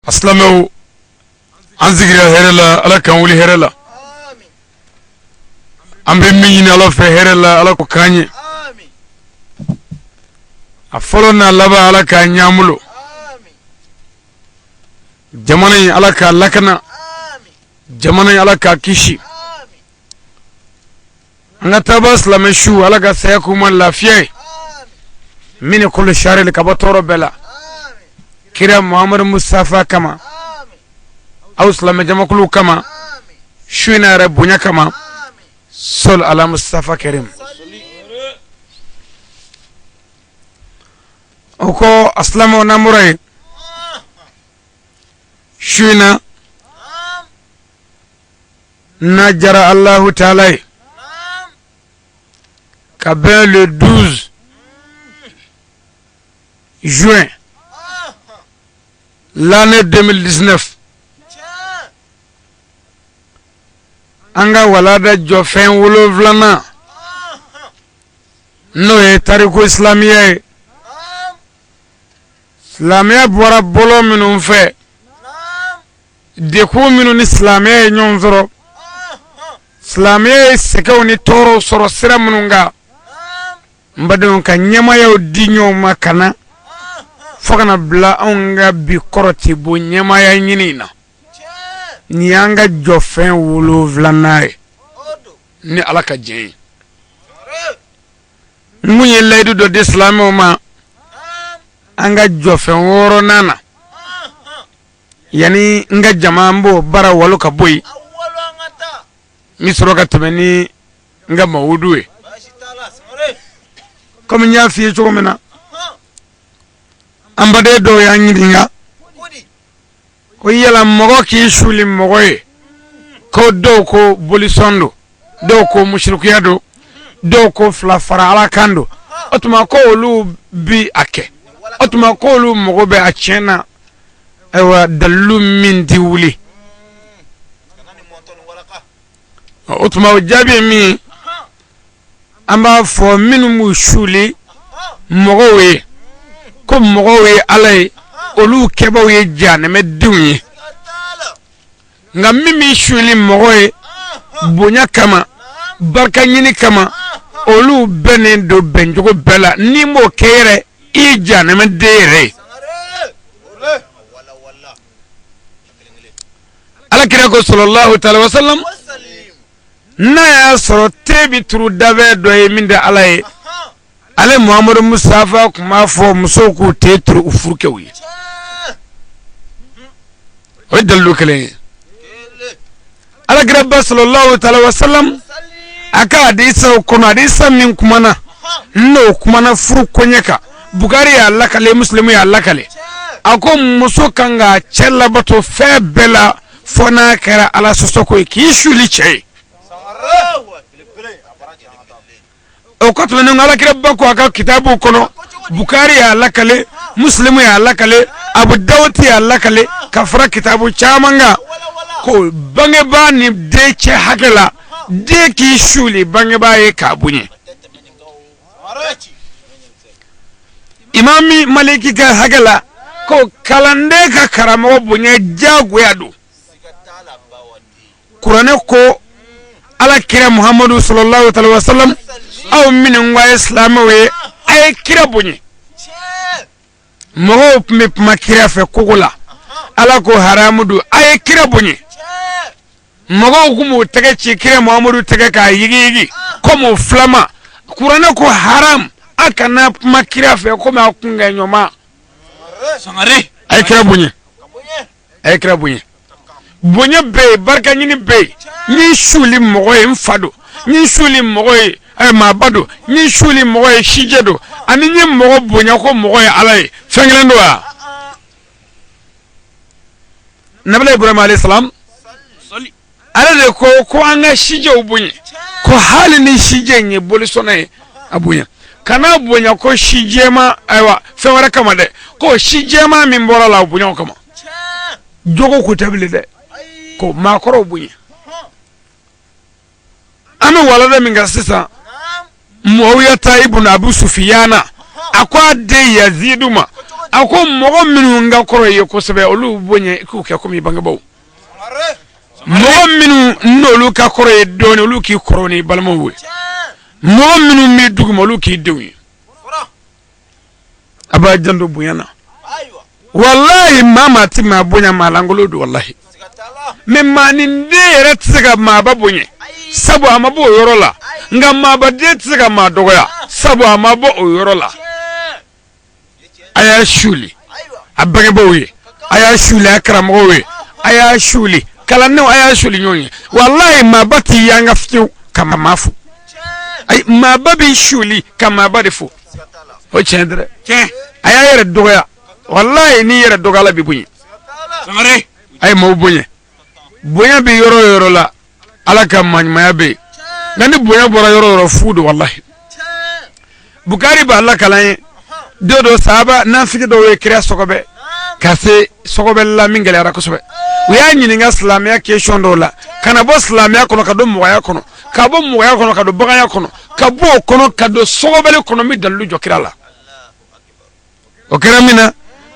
Aslamo anzigira herela ala kan wuli herela amin ambe min ala fe herela ala ko kanye amin afolo na laba ala ka nyamulo amin jamana ala ka lakana amin jamana ala ka kishi amin ngata bas la meshu ala ga sayakuma lafiya amin min kullu sharil ka batoro bela amin kira muhammad mustafa kama amin awslam jamakulu kama amin shuina rabunya kama amin sol ala mustafa karim oko aslamo namurai shuina najara allah ta'ala kabin le 12 juin l'année 2019 anga walada jofen wolovlana no e tariku islamiya islamiya bora bolo minun fe de ko minun islamiya nyon zoro islamiya sekaw ni toro soro sira minunga mbadon ka nyama yaw dinyo makana fogana bla onga bi koroti bo nyama ya nyinina ni anga jofen wolovlana ni alaka jey munye laydu do islamo ma anga jofen woro nana yani nga jamambo bara walu ka boy misro ka temeni nga mawuduwe comme nya fi chomena ambade do ya nyidinga ko yela mogo ki shuli mogo e ko do ko bolisondo do ko mushrikiya do ko flafara ala kando otuma ko lu bi ake otuma ko lu mogo be achena ewa dalu min diwuli otuma jabi mi amba fo minu mu shuli mogo we ko mogo we alay olu keba we jane me diwi nga mimi shuli mogo we bonya kama barka nyini kama olu benen do benjogo bela ni mo kere I jane me dere ala kira ko sallallahu ta'ala wa sallam na ya soro tebi turu dabe do e minda alay ale muhammad mustafa kuma fo musoku te turu ufurke wi o dallu kale ala kira sallallahu ta'ala wa sallam aka hadisa kono hadisa min kumana no kumana furu konyeka bugari ya Allah kale muslimu ya Allah kale ako muso kanga chella bato fe bela fona kara ala sosoko ki shuli che o ko to nan ala kira bako aka kitabu kono bukari ya Allah kale muslimu ya Allah kale abu dawti ya Allah kale kafara kitabu chamanga ko bange ba ni de che hagala de ki shuli bange ba e kabunye imami maliki ka hagala ko kalande ka karamo bunye jagoyado qur'ane ko ala kira muhammadu sallallahu alaihi wasallam aw min wa islam we ay kira bunye mo me makira fe kugula ala ko haramudu ay kira bunye mo gumu tege ci kira muhammadu tege ka yigi ko mo flama qur'ane ko haram akana makira fe ko ma kunga nyoma sangare ay kira bunye bunye be barka nyini be ni shuli mogoy mfado ni shuli mogoy ay mabado ni shuli mogoy shijedo ani ni mogo bunye ko mogoy alay fenglendo wa nabila ibrahim alayhi salam ala de ko anga shije ubunye ko hali ni shije nye bolisona abunya kana bunya ko shijema aywa fewara kama de ko shijema min bora la bunya kama jogo ku tabile de ko makoro bunya ame walada min gasisa muawiya ibn abu sufyana akwa de yaziduma ako mogo minu nga koro ye ko sebe olu bonye ku ke ko mi bangabo mogo minu nolu ka koro ye doni olu ki koro ni balmo we mogo minu mi dugu olu ki dewi aba jando buyana wallahi mama tima bonya malangolo do wallahi memma ni ndere tsega ma babonye sabu amabo yorola nga ma ba de tsega ma dogoya sabu amabo yorola aya shuli abage boye aya shuli akramo we aya shuli kala no aya shuli nyonye wallahi ma bati yanga fiu kama mafu ay ma babi shuli kama badefu o chendre aya yere dogoya wallahi ni yere dogala bi bunyi samare ay mo bunye bunya bi yoro la alaka manmaya be ngani bunya bora yoro fudu wallahi bukari ba Allah kala dodo sahaba nafiki do we kira sokobe kase sokobe la mingale ara kosobe wiya nyini nga islamia question do la kana bo islamia kono kado moya kono kabo moya kono kado bagaya kono kabo kono kado sokobe le kono mi dalu jokira la o kira mina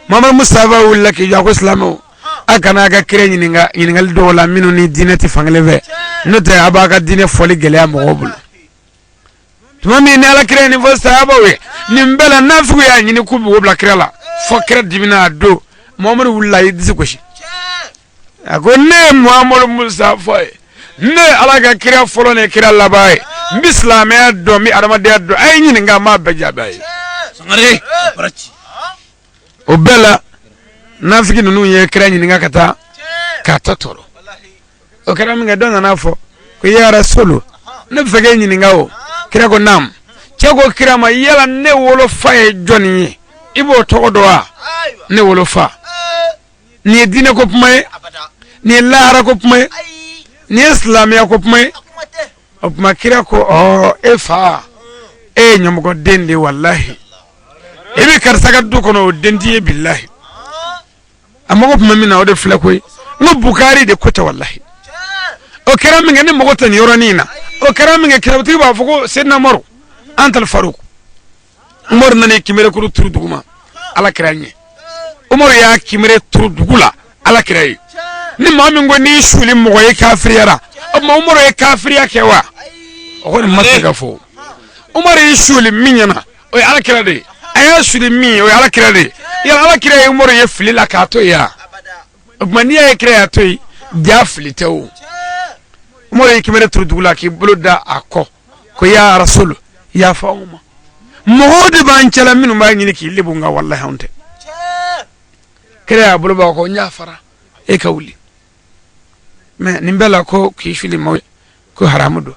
mama mustafa wala ki ya ko islamo akana ga kire nyini nga do la minu ni dinati fangleve note abaga dine foli gele am gobul tumami ni ala kire ni fo sahaba we ni mbela nafu ya nyini kubu wobla kire la fo kire dibina do muhammad wallahi disi ko shi agonne muhammad mustafa ne ala ga kire folo ne kire la bay bislamia do mi adama de do ay nyini nga ma beja bay sangare parachi obela nafiki nunu ye kire nyini nga kata toro o kira mi nga dona nafo ko ya rasulu ne fege nyini nga o kira ko nam chego kira ma yela ne wolo fa e joni ibo togodoa ne wolo fa ni dine ko pumay ni lara ko pumay ni islamia ko pumay o ma kira ko o e fa e nyom ko dende wallahi ebi karsaga du kono dendi billahi amma ko pumay mina o de flakoy no bukari de kota wallahi o kira mi ngani mo tan yoronina o kira mi ngani kira ba fugo sedna maro antal faruq umar nane kimere ko turu duguma ala kiranye umar ya kimere turu dugula ala kirayi ni mami ngo ni shuli mo ye kafiriyara amma umar ye kafiriya kewa o ni masaga fo umar ye shuli minyana o ala kirade aya shuli mi o ala kirade ya ala kirayi umar ye filila ka to ya maniya ye kira to yi ja filitewo umar ye kimere turu dugula ki buluda akko ko ya rasul ya fauma mohode banchala minu ma nyini ki libunga wallahi honte kira buluba ko nyafara e kawli me nimbela ko ki shuli mo ko haramudo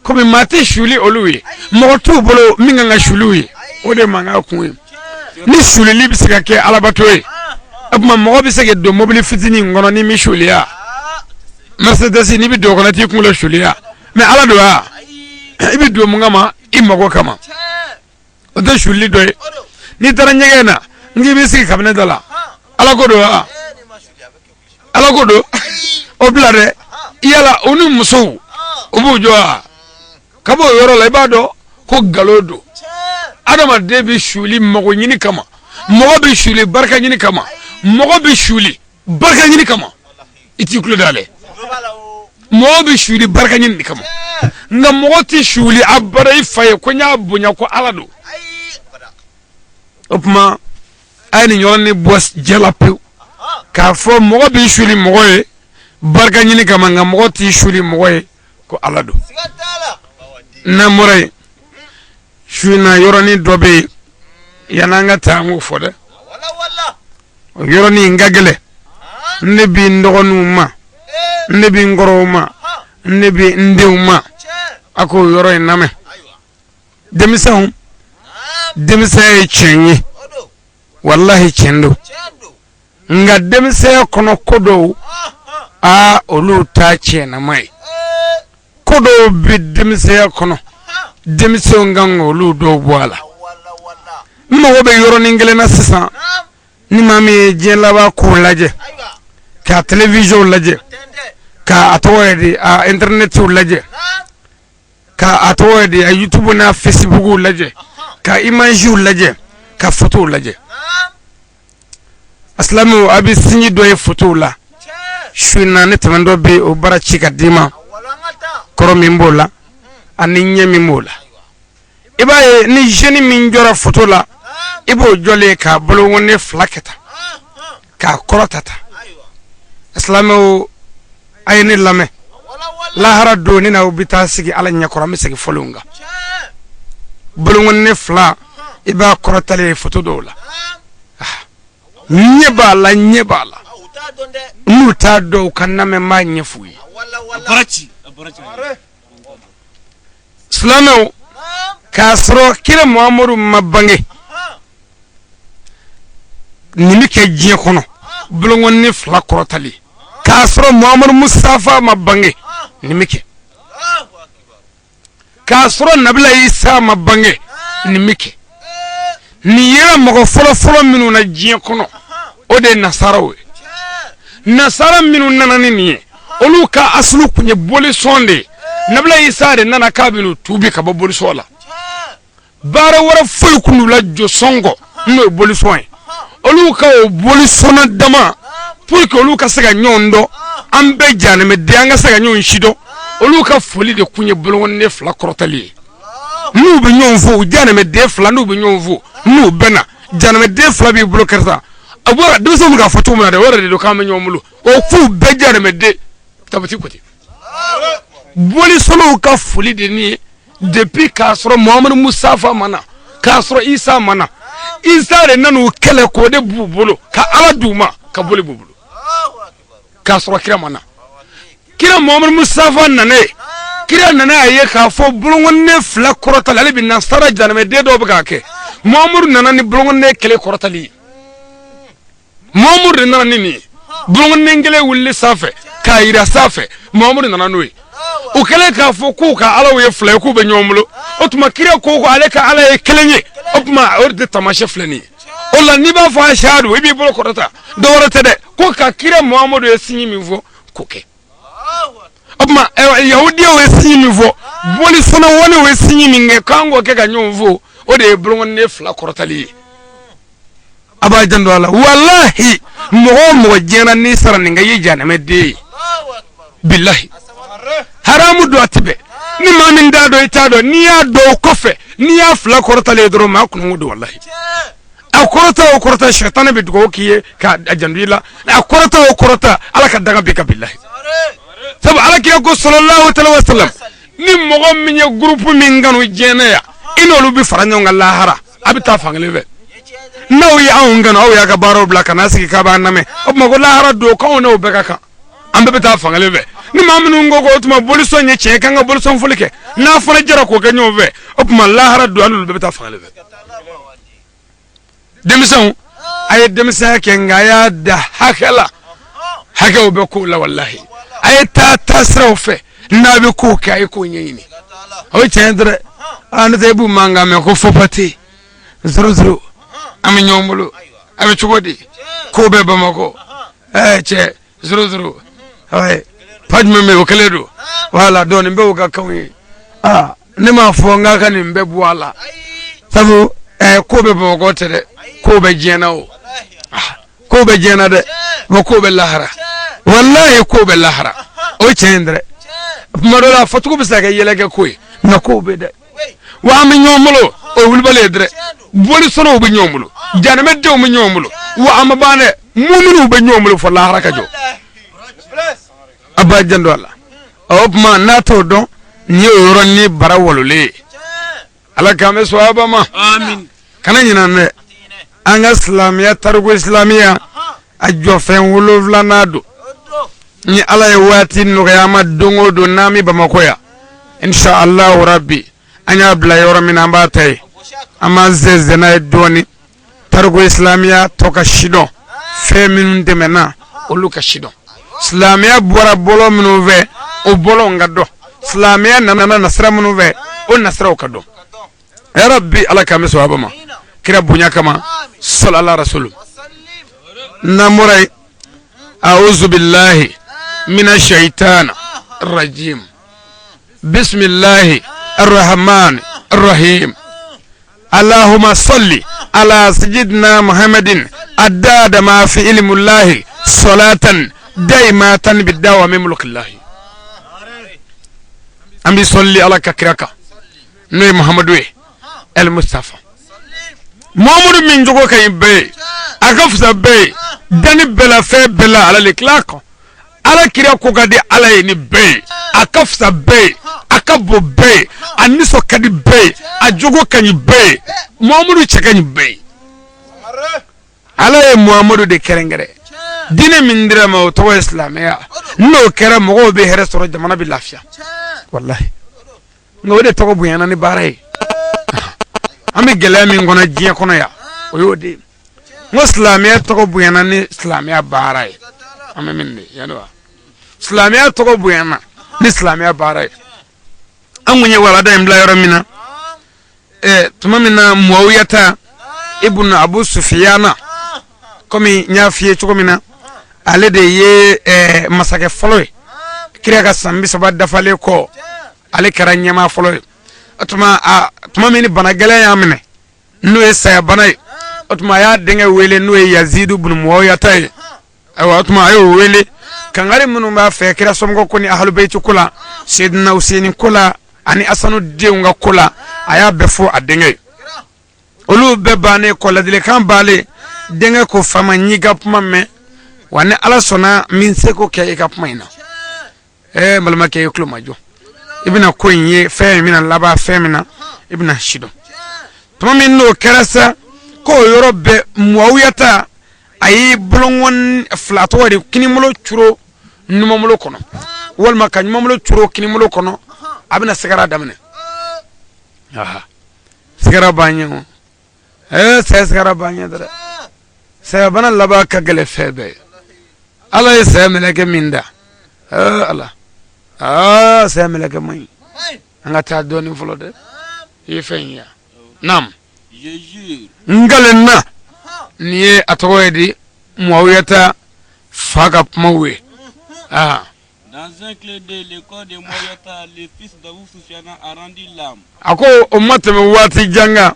ko mi mate shuli oluwi mo tu bolo minga nga shuli ode manga kunwe ni shuli libisika ke alabatoy abma mo bisake do mobile fitini ngono ni mi shuliya mercedes ni bi do ko na ti kun le shuliya me ala do ha ibi do munga ma imago kama o de shuli do ni tara nyegena ngi bisi kabne dala ala ko do ha ala ko do o blare yala onu muso obu jo ha kabo yoro la ibado ko galodo adama de bi shuli mago nyini kama mo bi shuli barka nyini kama mo bi shuli barka nyini kama iti kulo dale mo bi shuli barka nyini kama nga mo ti shuli abara ifaye ko nya bunya ko alado opma ani nyolni boss jelape ka fo mo bi shuli mo e barka nyini kama nga mo ti shuli mo e ko alado na moray shuna yoroni dobe yananga tamu fode yoroni ngagele nebi ndogonuma nebi ngoroma nebi ndewma ako yoro name demisahum demisay chenyi wallahi chendo nga demisay kono kodo a olu ta chena mai kodo bi demisay kono demisay ngango olu do boala mo be yoro ningele na sisa ni mami jela ba ko laje ka television laje ka atowedi a internet laje ka atowedi a youtube na facebook laje ka image laje ka photo laje aslamu abi sinyi do e futula shuna ne tamando be o bara chika dima koro mimbola ani nyemi mola ibaye ni jeni min jora futula ibo jole ka bolo wonne flaketa ka korotata aslamu ayni lame la hara do ni na ubita sigi ala nyakora misigi folunga bolo wonne fla iba korotale futudola nyebala nuta do kaname ma nyefuyi barachi slamo kasro kila muamuru mabange nimike jiye kono bulongon ni fla korotali kasro muamuru mustafa mabange nimike kasro nabila isa mabange nimike ni yera mogo folo minu na jiye kono ode nasarawe nasara minu nanani niye olu ka aslu kunye boli sonde nabla isare nana kabinu tubi ka boli sola bara wara foy kunu la jo songo no boli soin olu ka o boli sona dama pour que olu ka sega nyondo ambe jane me de anga sega nyon shido olu ka foli de kunye bolon ne fla korotali nu be nyon fo jane me de fla nu be nyon fo nu bena jane me de fla bi blokerza abora de so muga foto mu na de wara de do ka me nyomulu o fu be jane me de tabati koti boli solo ka foli de ni depuis kasro Muhammad Mustafa mana kasro Isa mana Isa re nanu kele ko de bubulu ka ala duma ka boli bubulu kasro kira mana kira Muhammad Mustafa nane kira nane aye ka fo bulungon ne fla korota la bi nasara janame de do baga ke Muhammad nana ni bulungon ne kele korota li Muhammad nana ni bulungon ne ngele wulle safe ka ira safe Muhammad nana noy o kele ka fo ko ka ala we fla ko be nyomlo o tuma kira ko ale ka ala e kelenye o tuma orde tamashe flani o la ni ba fa shadu e bi bolo korota do worata de ko ka kira Muhammad e sinyi mi fo ko ke o tuma yahudi o sinyi mi fo boli sona woni o sinyi mi nge kango ke ga nyomvo o de bulungon ne fla korota li aba jando ala wallahi mo jena ni sara ni ngayi jana medde billahi haramu do atibe ni mamin dado itado ni ya do kofe ni ya fla korota le dro ma kunu do wallahi akorota shaytan bi dugo kiye ka ajandila akorota ala ka daga bika billahi sabu ala kiya ko sallallahu alaihi wasallam ni mogo minye groupe minganu jena ya inolu bi faranyo ngalla hara abita fanglebe naw ya ngano aw ya ga baro blaka nasiki ka ba name abma go la hara do ko no be ka ambe bita fanglebe ni mamnu ngogo tuma boliso nye che kanga boliso fulike na fona jara ko ga nyove opma la hara do anu be bita fanglebe demison ay demisa ke ngaya da hakala haka be ko la wallahi ay ta tasrawfe na be ko kay ko nyini o cendre an de bu manga me ko fopati zero am nyomulu am chugodi ko be bamako che 00 ay pajme me okaledo wala don mbe uga kawi ne ma fo nga kan mbe buala sabu ko be bamako tere ko be jena o ko be jena de ko be lahara wallahi ko be lahara o cendre madola fatuko bisaga yelega koy na ko be de wa am nyomulu o wulbale dre boli sono be nyomulu janame de o nyomulu wa am bane muminu be nyomulu fo lahara ka jo aba jando Allah opma nato don ni yoro ni barawolule ala kame swaba ma amin kana nyina ne anga islamiya targo islamiya ajo fen wulovla nado ni ala ya wati no yama dongo do nami bamakoya insha Allah rabbi anya bla yoro min ambatay ama zezena doni targo islamiya toka shido feminun demena oluka shido islamiya bora bolo minuve o bolo ngado islamiya nana nasra minuve o nasra okado ya rabbi ala kame swabama kira bunya kama sallallahu rasul namurai a'udhu billahi minash shaitani rajim bismillahir rahmanir rahim اللهم صل على سيدنا محمد أداد ما في علم الله صلاة دائمة بالدوام من ملك الله أمي صلي على كراكا نوي محمد المصطفى محمد من جوكو كاين بي أكفز بي داني بلا في بلا على الإطلاق على كراكو كدي على يني بي أكفز بي أكبو بي أنيسو كدي بي أجوكو كاين بي محمد كاين بي على محمد دي كرنغري دين من درما وتو إسلامية نو كرا مغو بهر سورة جمانا باللافيا والله نودي تقو بيانا نباري أمي جلامي نغنا جيا كنا يا ويودي مسلمية تقو بيانا ني إسلامية باري أمي مني يانوا إسلامية تقو بيانا ني إسلامية باري أمي ولدا يملا يرمينا تمامنا معاوية ابن أبو سفيان كمي نافيه تقومنا ale de ye masake folo kira ka sambi saba dafale ko ale kara nyama folo atuma mini bana gele ya mine no esa bana atuma ya denge wele no Yazid ibn Muawiya tay atuma ayo wele kangare munu ma fe kira somgo ko ni ahlul bayt kula sayyidina Husaini kula ani asanu deunga kula aya befo adenge olu be bane ko ladile kan bale denge ko fama nyiga puma me wane ala sona min seko ke ka pmaina malama ke yuklo majo ibna koynye fe mina laba fe mina ibna shido tuma min no karasa ko yorobe Muawiyata ayi bulongon flato wari kinimulo churo numamulo kono walma kanyumamulo churo kinimulo kono abina sigara damne aha sigara banyo sigara banyo dara sabana laba ka gele febe Allah يساملك من ده الله ساملك ماي أنا تعدوني فلوده يفينيا نعم نقولنا نيه أتوادي Muawiyata فاقب موي Dans un clé de l'école de Muawiyata, le fils d'Abu Sufyan a rendu l'âme. Ako ummata wati janga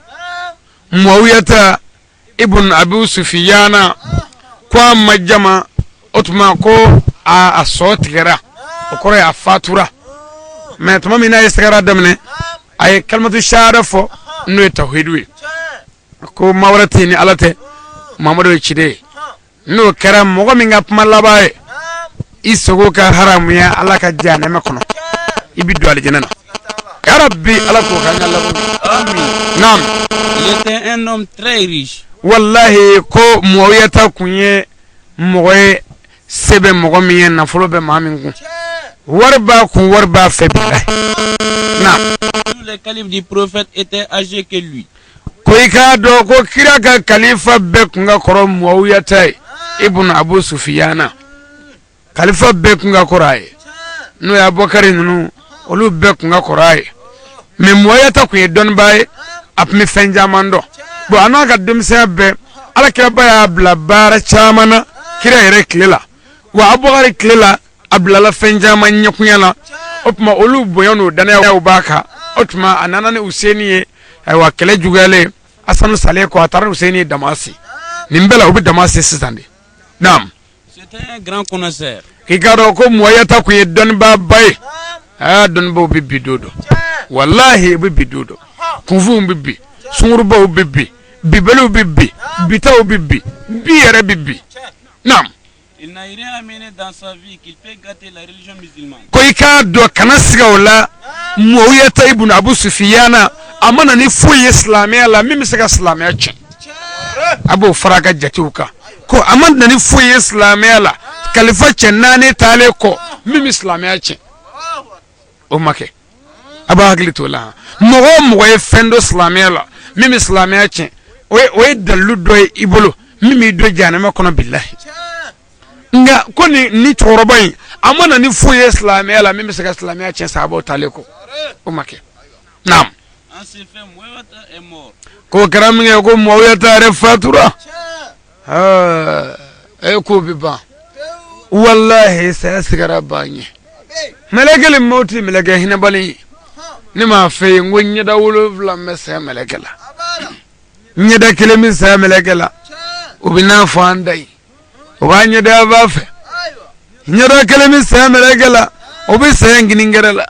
Muawiyata ibn Abu Sufyan kwa majama otuma ko a sotigara okore a fatura mais tuma mina istigara damne ay kalmatu shahada fo no tawhidwi ko mawrati ni alate mamado chide no karam mo mi ngap malabaye isogo ka haram ya alaka janama kono ibidu aljanna ya rabbi alako kanya labu amin nam Il était un homme très riche. wallahi ko Muawiyata kunye moye sebe mogo miye na folo be mamin ku warba fe billahi na Tous les califes du prophète étaient âgés que lui. ko ika do ko kira ka khalifa be kunga koro Muawiyata ibn Abu Sufyan khalifa be kunga koraye no ya Abubakar nunu olu be kunga koraye me Muawiyata ku don baye apmi fenjamando bo anaka demse be ala kira baya bla bara chamana kira yere klela wa Abubakar klela ablala fenjama nyakunyala opma olu boyano dana ya ubaka otma anana ne Husaini wa kele jugale asanu sale ko atar Husaini Damasi nimbela ubi Damasi sisande nam C'était un grand connaisseur. kigaro ko Muawiyata ku don ba bay don bo bibbi dodo wallahi bibbi dodo kunfu bibbi sunguruba bibbi bibelu bibbi bitaw bibbi biyere bibbi nam Il n'a rien amené dans sa vie qu'il peut gâter la religion musulmane. ko ika do kana siga wala Muawiyata ibn Abu Sufyan amana ni fu islamiya la mimi siga islamiya chen abu faraga jatuka ko amana ni fu islamiya la khalifa chen nani tale ko mimi islamiya chen o make aba hagli to la mo e fendo islamiya la mimi islamiya chen o dalu do ibolo mimi do janama kono billahi nga koni ni torobai amana ni fu islamiya la mimi siga islamiya chen sabo tale ko o make nam En ce fait, Muawiyata est mort. ko karaminge ko Muawiyata re fatura ko biba wallahi sa sigara banye melekele moti meleke hina bali ni ma fe ngonya da wolo vla mesa melekela nyeda kele mi sa melekela ubina fandai ubanya da bafe nyada kelemi samelegala obi sayangningerela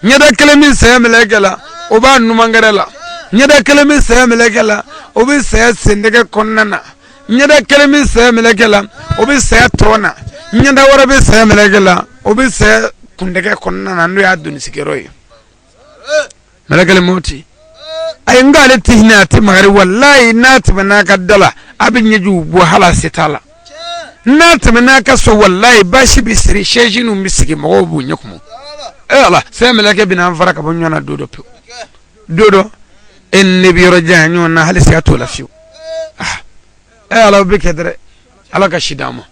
nyada kelemi samelegala oba numangerela nyada kelemi samelegala obi sayasindege konnana nyada kelemi samelegala obi sayatona nyada warabe samelegala obi say kundege konnana ndo ya dunisikiroi malakal moti ay ngale tihna ti magari wallahi nat manaka dala abin yaju bu hala sitala nat manaka so wallahi bashi bisri shejinu misigi mo bu nyakumo ala sai malaka bina faraka bonyana dodo en bi rajanyo na hal siyatu la fiu ala bikedre ala ka shidamo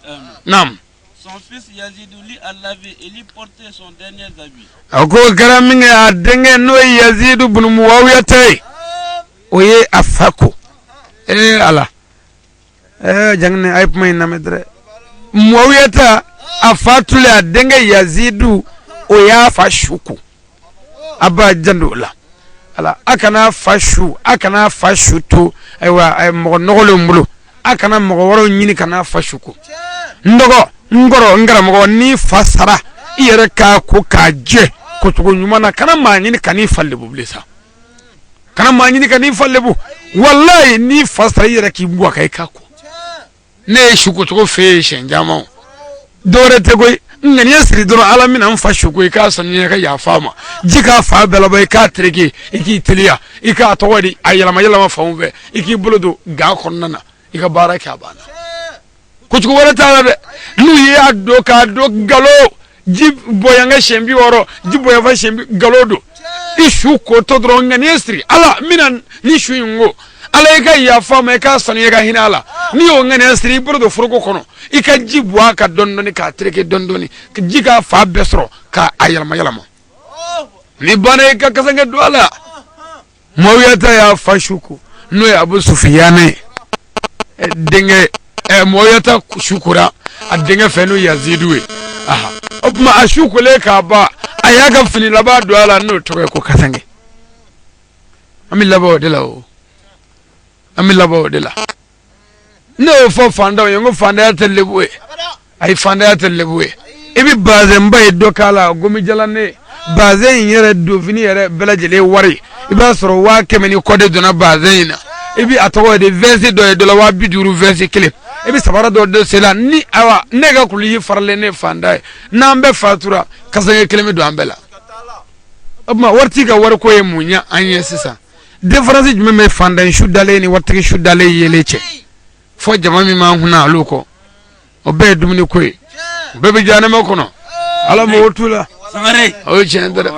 nam. Son fils Yazid lui a lavé et lui portait son dernier habit. Ako karaminga adenge no Yazid ibn Muawiya tay. Oye afako. Ala. Jangne ayp may namedre. Muawiya ta afatule adenge Yazid oya fashuku. Aba jandola. Ala akana fashu to aywa ay mo nogolo mbulu. Akana mo woro nyini kana fashuku. Ndogo ngoro ngaramo ni fasara iyere ka ko kaje ko to nyumana kana manyini kani falle bublesa kana manyini kani falle bu wallahi ni fasara iyere ki bua kai kako ne shuko to fe shenjama dore te goy ngani asri doro alamin an fashu ko ka sanye ka ya fama jika fa bela bay ka trege iki tiliya ika to wadi ayalama faumbe iki buludo ga konnana ika baraka bana kuchuku wala tala de nu ya do ka do galo jib boyanga shembi woro jib boyanga shembi galo do ishu ko to dronga nesri ala minan ni shuyungo ala ka ya fama ka sanu ga hinala ni o ngane nesri burdo furko kono ika jibwa ka dondoni ka treke dondoni jiga fa besro ka ayalma ni bana ka kasanga do ala mawiyata ya fashuku no ya Abu Sufyan denge moyata shukura adenge fenu Yazidwe aha opma ashukule ka ba ayaga fini laba do ala no to ko kasange amilabo de la no fo fanda yongo fanda ya telebwe ay fanda ya telebwe ebi baze mbay do kala gomi jalane baze yere do fini yere belajele wari iba soro wa kemeni kode do na baze ina ebi atawo de verse do la wa biduru verse kele ebi sabara do sela ni awa nega kuli farle ne fanda nambe fatura kasange keleme do ambela abma warti ga war ko yemunya anye sisa difference jume me fanda shudale ni warti shudale yeleche fo jama mi ma huna aluko obe dumni koy bebe jana me kono ala mo wotula sangare o chendere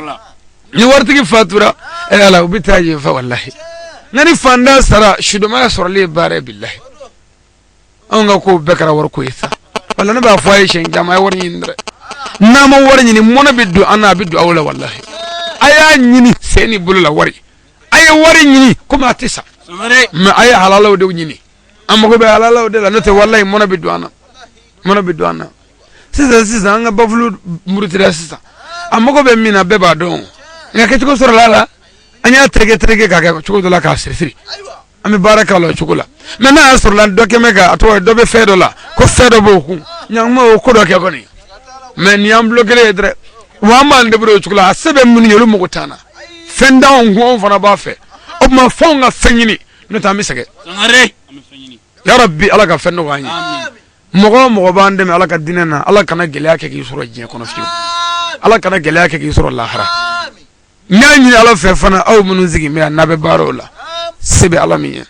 ni warti fatura ala ubitaje fa wallahi nani fanda sara shuduma sorli bare billahi anga ko bekara war ko isa wala na ba faye shen jama war nyindre na ma war nyini mona biddu ana biddu awla wallahi aya nyini seni bulula wari aya wari nyini kuma tisa ma aya halalaw de nyini amma ko be halalaw de la note wallahi mona biddu ana sisa anga bafulu murutira sisa amma ko be mina be ba don ngake ko soro lala anya trege kaka chuko dola ka siri ami barakallahu chukula mena asrlan doke mega ato do be fedo la ko fedo boku nyangmo ko doke koni men yam blokere dre wa man de bro chukula asebe mun yelu mo tana fenda on go fana ba fe o ma fonga fenyini no tammi sege ngare ami fenyini ya rabbi ala ka fendo wani mogo bande me ala ka dinena ala kana gelya ke ki suro je kono fiu ala kana gelya ke ki suro lahara nyani ala fe fana aw munu zigi me nabe barola sebe ala miye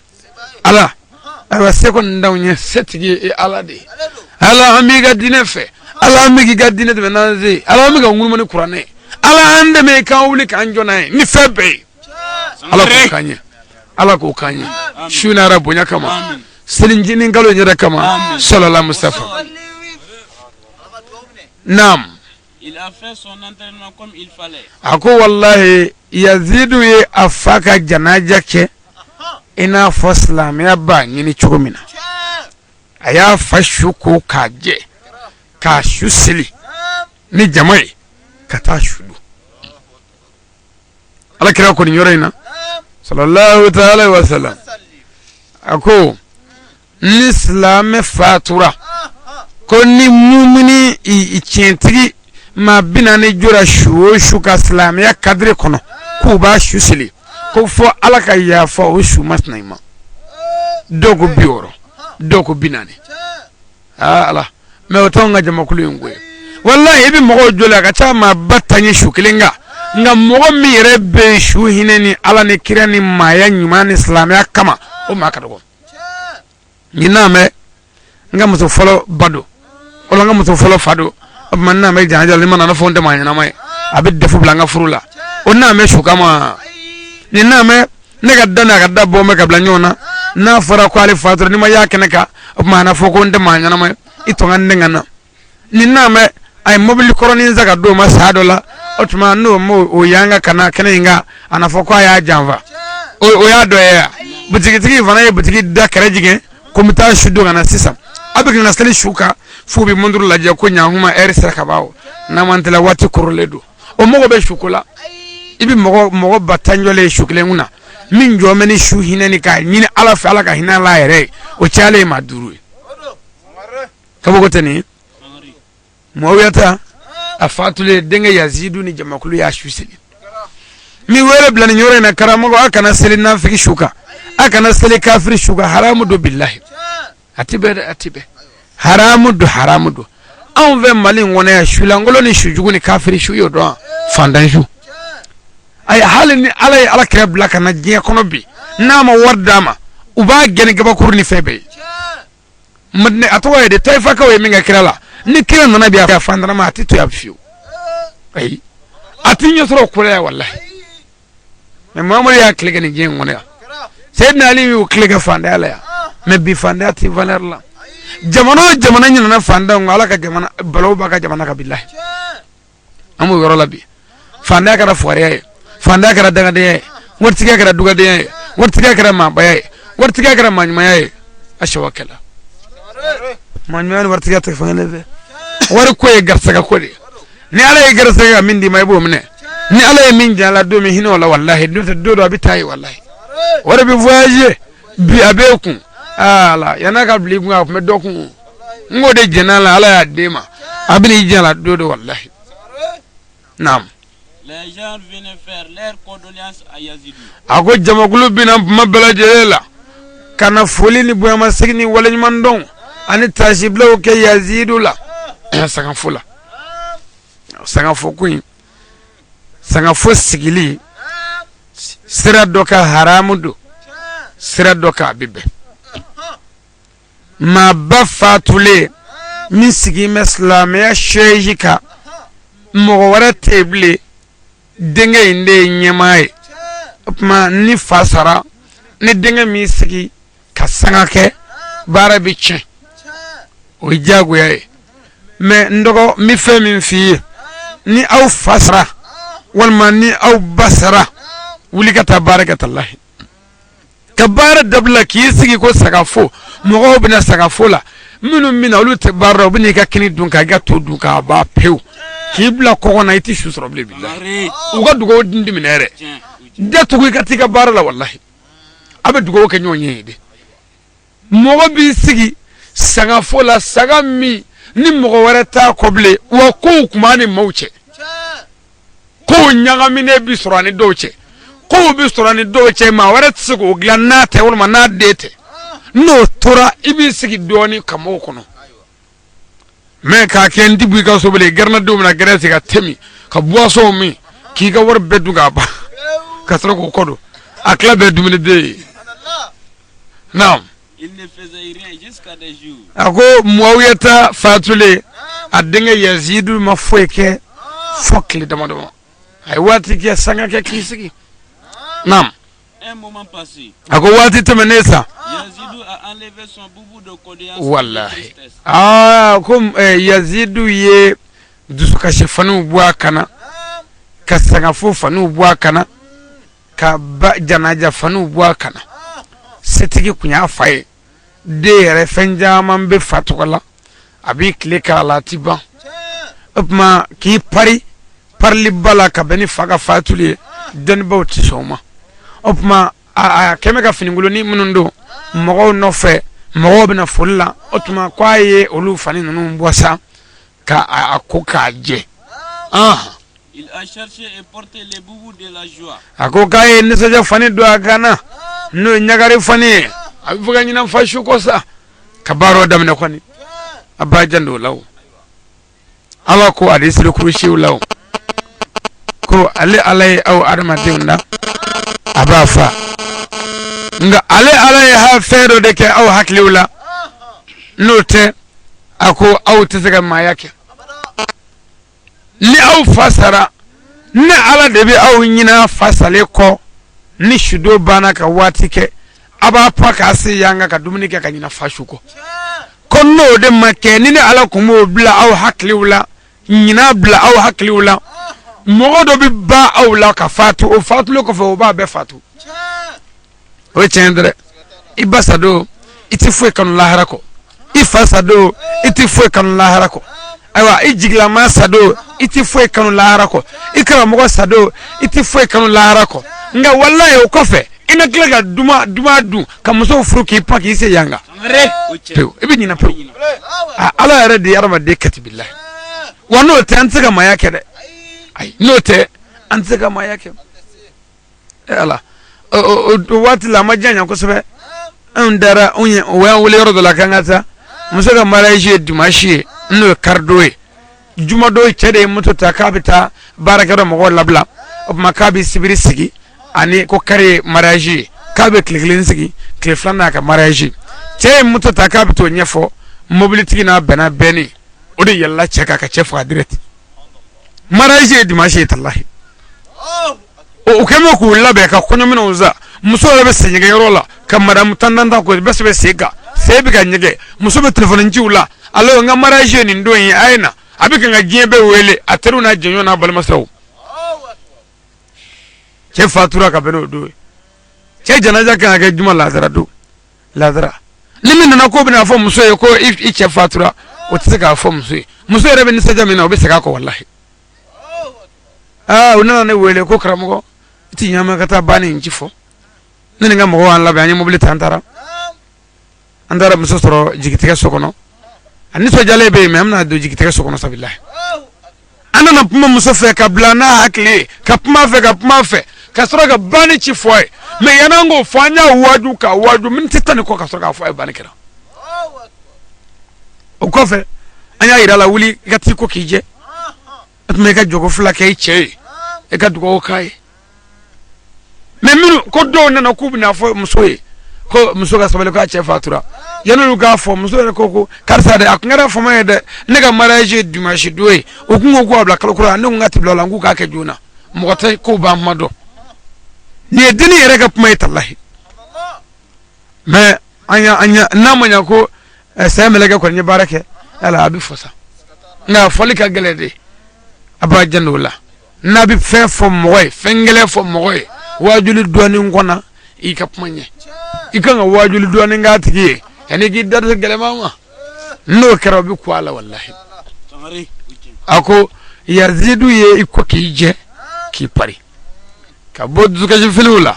ala awa sekon ndawnya setigi ala de ala amiga dinefe ala amigi gadine de nanze ala amiga ngulmo ni qur'ane ala ande me kan wuli kan jona ni febe ala ko kanye shuna rabunya kama selinjini ngalo nyira kama sallallahu mustafa nam. Il a fait son entraînement comme il fallait. Ako wallahi Yazidu ye afaka janaja ke ina foslam ya ba nyini chugumina aya fashu ko kaje ka shusili ni jamai kata shudu ala kira ko nyore ina sallallahu ta'ala wa sallam ako ni silamɛ fatura ko ni mumini i tiɲɛtigi ma bina ni jora su o su ka silamɛya kadiri kɔnɔ k'u b'a su seli ko fɔ ala ka yafa o su masina i ma dɔw ko 60 dɔw ko 40 ala mɛ o t'anw ka jamakulu in koyi wallahi i bɛ mɔgɔw joli a ka ca maa ba tan ye su kelen kan nka mɔgɔ min yɛrɛ bɛ su hinɛ ni ala ni kira ni maaya ɲuman ni silamɛya kama o maa ka dɔgɔ ɲinan mɛ n ka muso fɔlɔ ba don wala n ka muso fɔlɔ fa don o tuma n n'a mɛ janaja ni ma nana fɔ n tɛ maa ɲɛnama ye a bɛ defu bila n ka furu la o n'a mɛ su kama nin n'a mɛ ne ka da n'a ka da bɔ mɛ ka bila ɲɔgɔn na n'a fɔra ko ale fatura ni ma y'a kɛnɛ kan o tuma a na fɔ ko n tɛ maa ɲɛnama ye i tɔn ka n denkɛ na nin n'a mɛ a ye mobili kɔrɔnin san ka d'o ma saya dɔ la o tuma n'o o y'an ka kana kɛnɛ in kan a na fɔ ko a y'a janfa o y'a dɔ ye ya butigitigi fana ye butigi da kɛrɛ jigin ko n bɛ taa su don ka na sisan a bɛ ka seli su kan f'u bɛ mɔnturu lajɛ ko ɲankuma ɛri sera ka ban o n'a man tɛla waati kɔrɔlen don o mɔgɔ bɛ su ko la i bɛ mɔgɔ ba tan jɔlen su kelen kun na min jɔ mɛ ni su hinɛ ni k'a ɲini ala fɛ ala ka hinɛ ala yɛrɛ ye o cayalen ye maa 5 ye kabako tɛ nin Muawiyata a fatulen denkɛ Yazidu ni jamakulu y'a su seli mi wele bila nin yɔrɔ in na karamɔgɔ a kana seli nafiki su kan a kana seli kafiri su kan haramu do billahi a ti bɛɛ dɛ a ti bɛɛ haramu do anw fɛ Mali in kɔnɔ yan sulankolon ni sujugu ni kafiri su y'o dɔn fantan su ayi hali ni ala ye ala kira bila ka na diɲɛ kɔnɔ bi n'a ma wari d'a ma u b'a gɛn gabakuru ni fɛn bɛɛ ye Madina a tɔgɔ ye de Taifakaw ye min kɛ kira la ni kira nana bi a fantana ma a ti to ya fiyewu ayi a ti ɲɛ sɔrɔ ko la ya wallahi mɛ Muhamadu y'a tile kɛ nin diɲɛ in kɔnɔ yan Sayyidina Ali y'o tile kɛ fantanya la yan mɛ bi fantanya ti valeur la jamana o jamana ɲinana fantanw ala ka jamana balawu b'a ka jamana ka billahi an b'o yɔrɔ la bi fantanya kɛra fugariya ye fantanya kɛra dangadenya ye waritigiya kɛra dugadenya ye waritigiya kɛra maabaya ye waritigiya kɛra maaɲumanya ye a sawa kɛla maaɲumanya ni waritigiya tɛ fan kelen fɛ wari ko ye garisɛgɛ ko de ye ni ala ye garisɛgɛ ka min d'i ma i b'o minɛ ni ala ye min jɛn la don min hinɛ o la wallahi don dɔ a bɛ taa ye wallahi wari bɛ voyager bi a b'e kun ala yana ka bili kun a kun bɛ dɔ kun n k'o de jɛn'a la ala y'a d'e ma a bɛ n'i jɛn la don dɔ wallahi naam les gens viennent faire leurs condoléances à Yazidou a ko jamakulu bina kuma bɛɛ lajɛlen la ka na foli ni bonyamasegin ni waleɲuman dɔn ani taasibilaw kɛ Yazidu la sangafo la sangafo ko in sangafo sigili sira dɔ ka haramu don sira dɔ ka a bɛ bɛn maa ba fatulen min sigi bɛ silamɛya seji kan mɔgɔ wɛrɛ tɛ yen bilen denkɛ in de ye ɲɛmaa ye o tuma ni fa sara ni denkɛ min sigi ka sanga kɛ baara bɛ tiɲɛ o ye diyagoya ye mɛ n dɔgɔ n bɛ fɛn min f'i ye ni aw fa sara walima ni aw ba sara wuli ka taa baara kɛ talahi ka baara dabila k'i sigi ko sagafo mɔgɔw bɛna sagafo la minnu bɛna olu tɛ baara la u bɛna i ka kini dun ka i ka to dun k'a ban pewu k'i bila kɔngɔ na i tɛ su sɔrɔ bilen bilahi u ka dugawu di minɛ yɛrɛ da tugu i ka t'i ka baara la wallahi a bɛ dugawu kɛ ɲɔgɔn ye de mɔgɔ b'i sigi sagafo la saga min ni mɔgɔ wɛrɛ t'a kɔ bilen wa kow kun b'a ni maaw cɛ kow ɲagaminen bi sɔrɔ ani dɔw cɛ kow bi sɔrɔ ani dɔw cɛ maa wɛrɛ tɛ se k'o dilan n'a tɛ walima n'a den tɛ n'o tora i b'i sigi dɔɔnin ka mɔgɔw kɔnɔ mɛ k'a kɛ n ti bɔ i ka so bilen gɛrɛndenw bɛna gɛrɛ tigɛ ka tɛmi ka boisson min k'i ka wari bɛɛ dun k'a ban ka sɔrɔ k'o kɔ don a tila bɛɛ dumuniden ye naam il ne faisait rien jusqu'à des jours a ko Muawiyata fatulen a denkɛ Yazidu ma foyi kɛ fɔ tile damadɔ a ye waati kɛ sanga kɛ k'i sigi naam un moment passé a ko waati tɛmɛnen sa Yazidou a enlevé son boubou de condoléances wallahi ko Yazidu ye dusukasi faniw bɔ a kana ka sangafo faniw bɔ a kana ka janaja faniw bɔ a kana setigi kun y'a fa ye den yɛrɛ fɛn caman bɛ fa tɔgɔ la a b'i tile k'a la a ti ban o tuma k'i parili ba la ka bɛn ni fa ka fatuli ye dɔnnibaw tɛ sɔn o ma o tuma a kɛmɛ ka finikoloni minnu don mɔgɔw nɔfɛ mɔgɔw bɛna foli la o tuma k'a ye olu fani ninnu bɔ sa ka a ko k'a jɛ Il a cherché et porté les boubous de la joie. a ko k'a ye nisɔndiya fani don a kan na n'o ye ɲagari fani ye a bɛ fɔ ka ɲinɛ fa su kɔ sa ka baaraw daminɛ kɔni a b'a janto o la o ala ko ale sirikurusiw la o ko ale ala ye aw adamadenw da a b'a fa nka ale ala ye fɛn dɔ de kɛ aw hakiliw la n'o tɛ a ko aw tɛ se ka maaya kɛ ni aw fa sara ne ala de bɛ aw ɲina fa salen kɔ ni sudo banna ka waati kɛ a b'a pa k'a se yanga ka dumuni kɛ ka ɲina fa su kɔ ko n'o de ma kɛ ni ne ala kun b'o bila aw hakiliw la ɲina bila aw hakiliw la mɔgɔ dɔ bɛ ba aw la ka fatu o fatulen kɔfɛ o b'a bɛɛ fatu o ye tiɲɛ dɛ i ba sa don i tɛ foyi kanu lahara kɔ i fa sa don i tɛ foyi kanu lahara kɔ ayiwa i jigilama sa don i tɛ foyi kanu lahara kɔ i karamɔgɔ sa don i tɛ foyi kanu lahara kɔ nka walayi o kɔfɛ i na tila ka duman dun ka musow furu k'i pan k'i se yanga pewu i bɛ ɲinɛ pewu ala yɛrɛ de ye adamaden katibilayi wa n'o tɛ an tɛ se ka maaya kɛ dɛ ayi n'o tɛ an tɛ se ka maaya kɛ ala o waati la a ma janya kosɛbɛ anw dara o y'an wele yɔrɔ dɔ la k'an ka taa muso ka mariage ye dimanche ye n'o ye karido ye jumadon cɛ de ye moto ta k'a bɛ taa baarakɛyɔrɔ mɔgɔw labila o tuma k'a bɛ sibiri sigi ani ko kari ye mariage ye k'a bɛ tile kelen sigi tile filanan a ka mariage cɛ ye moto ta k'a bɛ t'o ɲɛfɔ mobilitigi n'a bɛnna bɛnni o de yɛlɛla cɛ kan ka cɛ faga direct mariage ye dimanche ye talahi o kɛmɛ k'u labɛn ka kɔɲɔminɛnw sa muso yɛrɛ bɛ sen ɲɛgɛnyɔrɔ la ka madamu tantanta ko bɛɛ bɛ sen kan sen bɛ ka ɲɛgɛ muso bɛ telefɔni ciw la alors n ka mariage ye nin don ye a ye na a bɛ kan ka diɲɛ bɛɛ wele a teriw n'a jɛɲɔgɔn n'a balimasaw cɛ fatura ka bɛn n'o don ye cɛ janaja kan ka kɛ juma ladara don ladara ni min nana ko bɛna fɔ muso ye ko i cɛ fatura o tɛ se k'a fɔ muso ye muso yɛrɛ bɛ nisɔndiya min na o bɛ segin a kɔ walahi u nana ne wele ko karamɔgɔ i tɛ ɲaama ka taa banni in ci fɔ ne ni n ka mɔgɔw y'an labɛn an ye mobili ta an taara muso sɔrɔ jigitigɛ so kɔnɔ a nisɔndiyalen bɛ yen mɛ an bɛna don jigitigɛ so kɔnɔ sabilahi an nana kuma muso fɛ ka bila n'a hakili ye ka kuma fɛ ka sɔrɔ ka banni ci fɔ a ye mɛ yan'an k'o fɔ an y'a waaju k'a waaju miniti 10 kɔ ka sɔrɔ k'a fɔ a ye banni kɛra o kɔfɛ an y'a yira a la wuli i ka t'i ko k'i jɛ o tuma i ka jogo fila kɛ i cɛ ye i ka dugawu k'a ye mɛ minnu ko dɔw nana k'u bɛna fɔ muso ye ko muso ka sabali k'a cɛ fatura yan'olu k'a fɔ muso yɛrɛ ko karisa dɛ a tun kɛra fama ye dɛ ne ka mariage ye dimanche don ye o kun ko k'a bila kalo kura ne ko n ka tibila o la n k'u k'a kɛ joona mɔgɔ tɛ k'o b'an kuma dɔn nin ye denni yɛrɛ ka kuma ye talahi mɛ n'a ma ɲɛ ko saya mɛlɛkɛ kɔni ye baara kɛ ala a bɛ fɔ sa nka fɔli ka gɛlɛn de a b'a janto o la n'a bɛ fɛn fɔ mɔgɔ ye fɛn gɛlɛn fɔ mɔgɔ ye waajuli dɔɔnin kɔnɔ i ka kuma ɲɛ i kan ka waajuli dɔɔnin k'a tigi ye yanni k'i da se gɛlɛma ma n'o kɛra o bɛ ku a la walahi a ko yazidu ye i ko k'i jɛ k'i pari ka bɔ dusukasi filiw la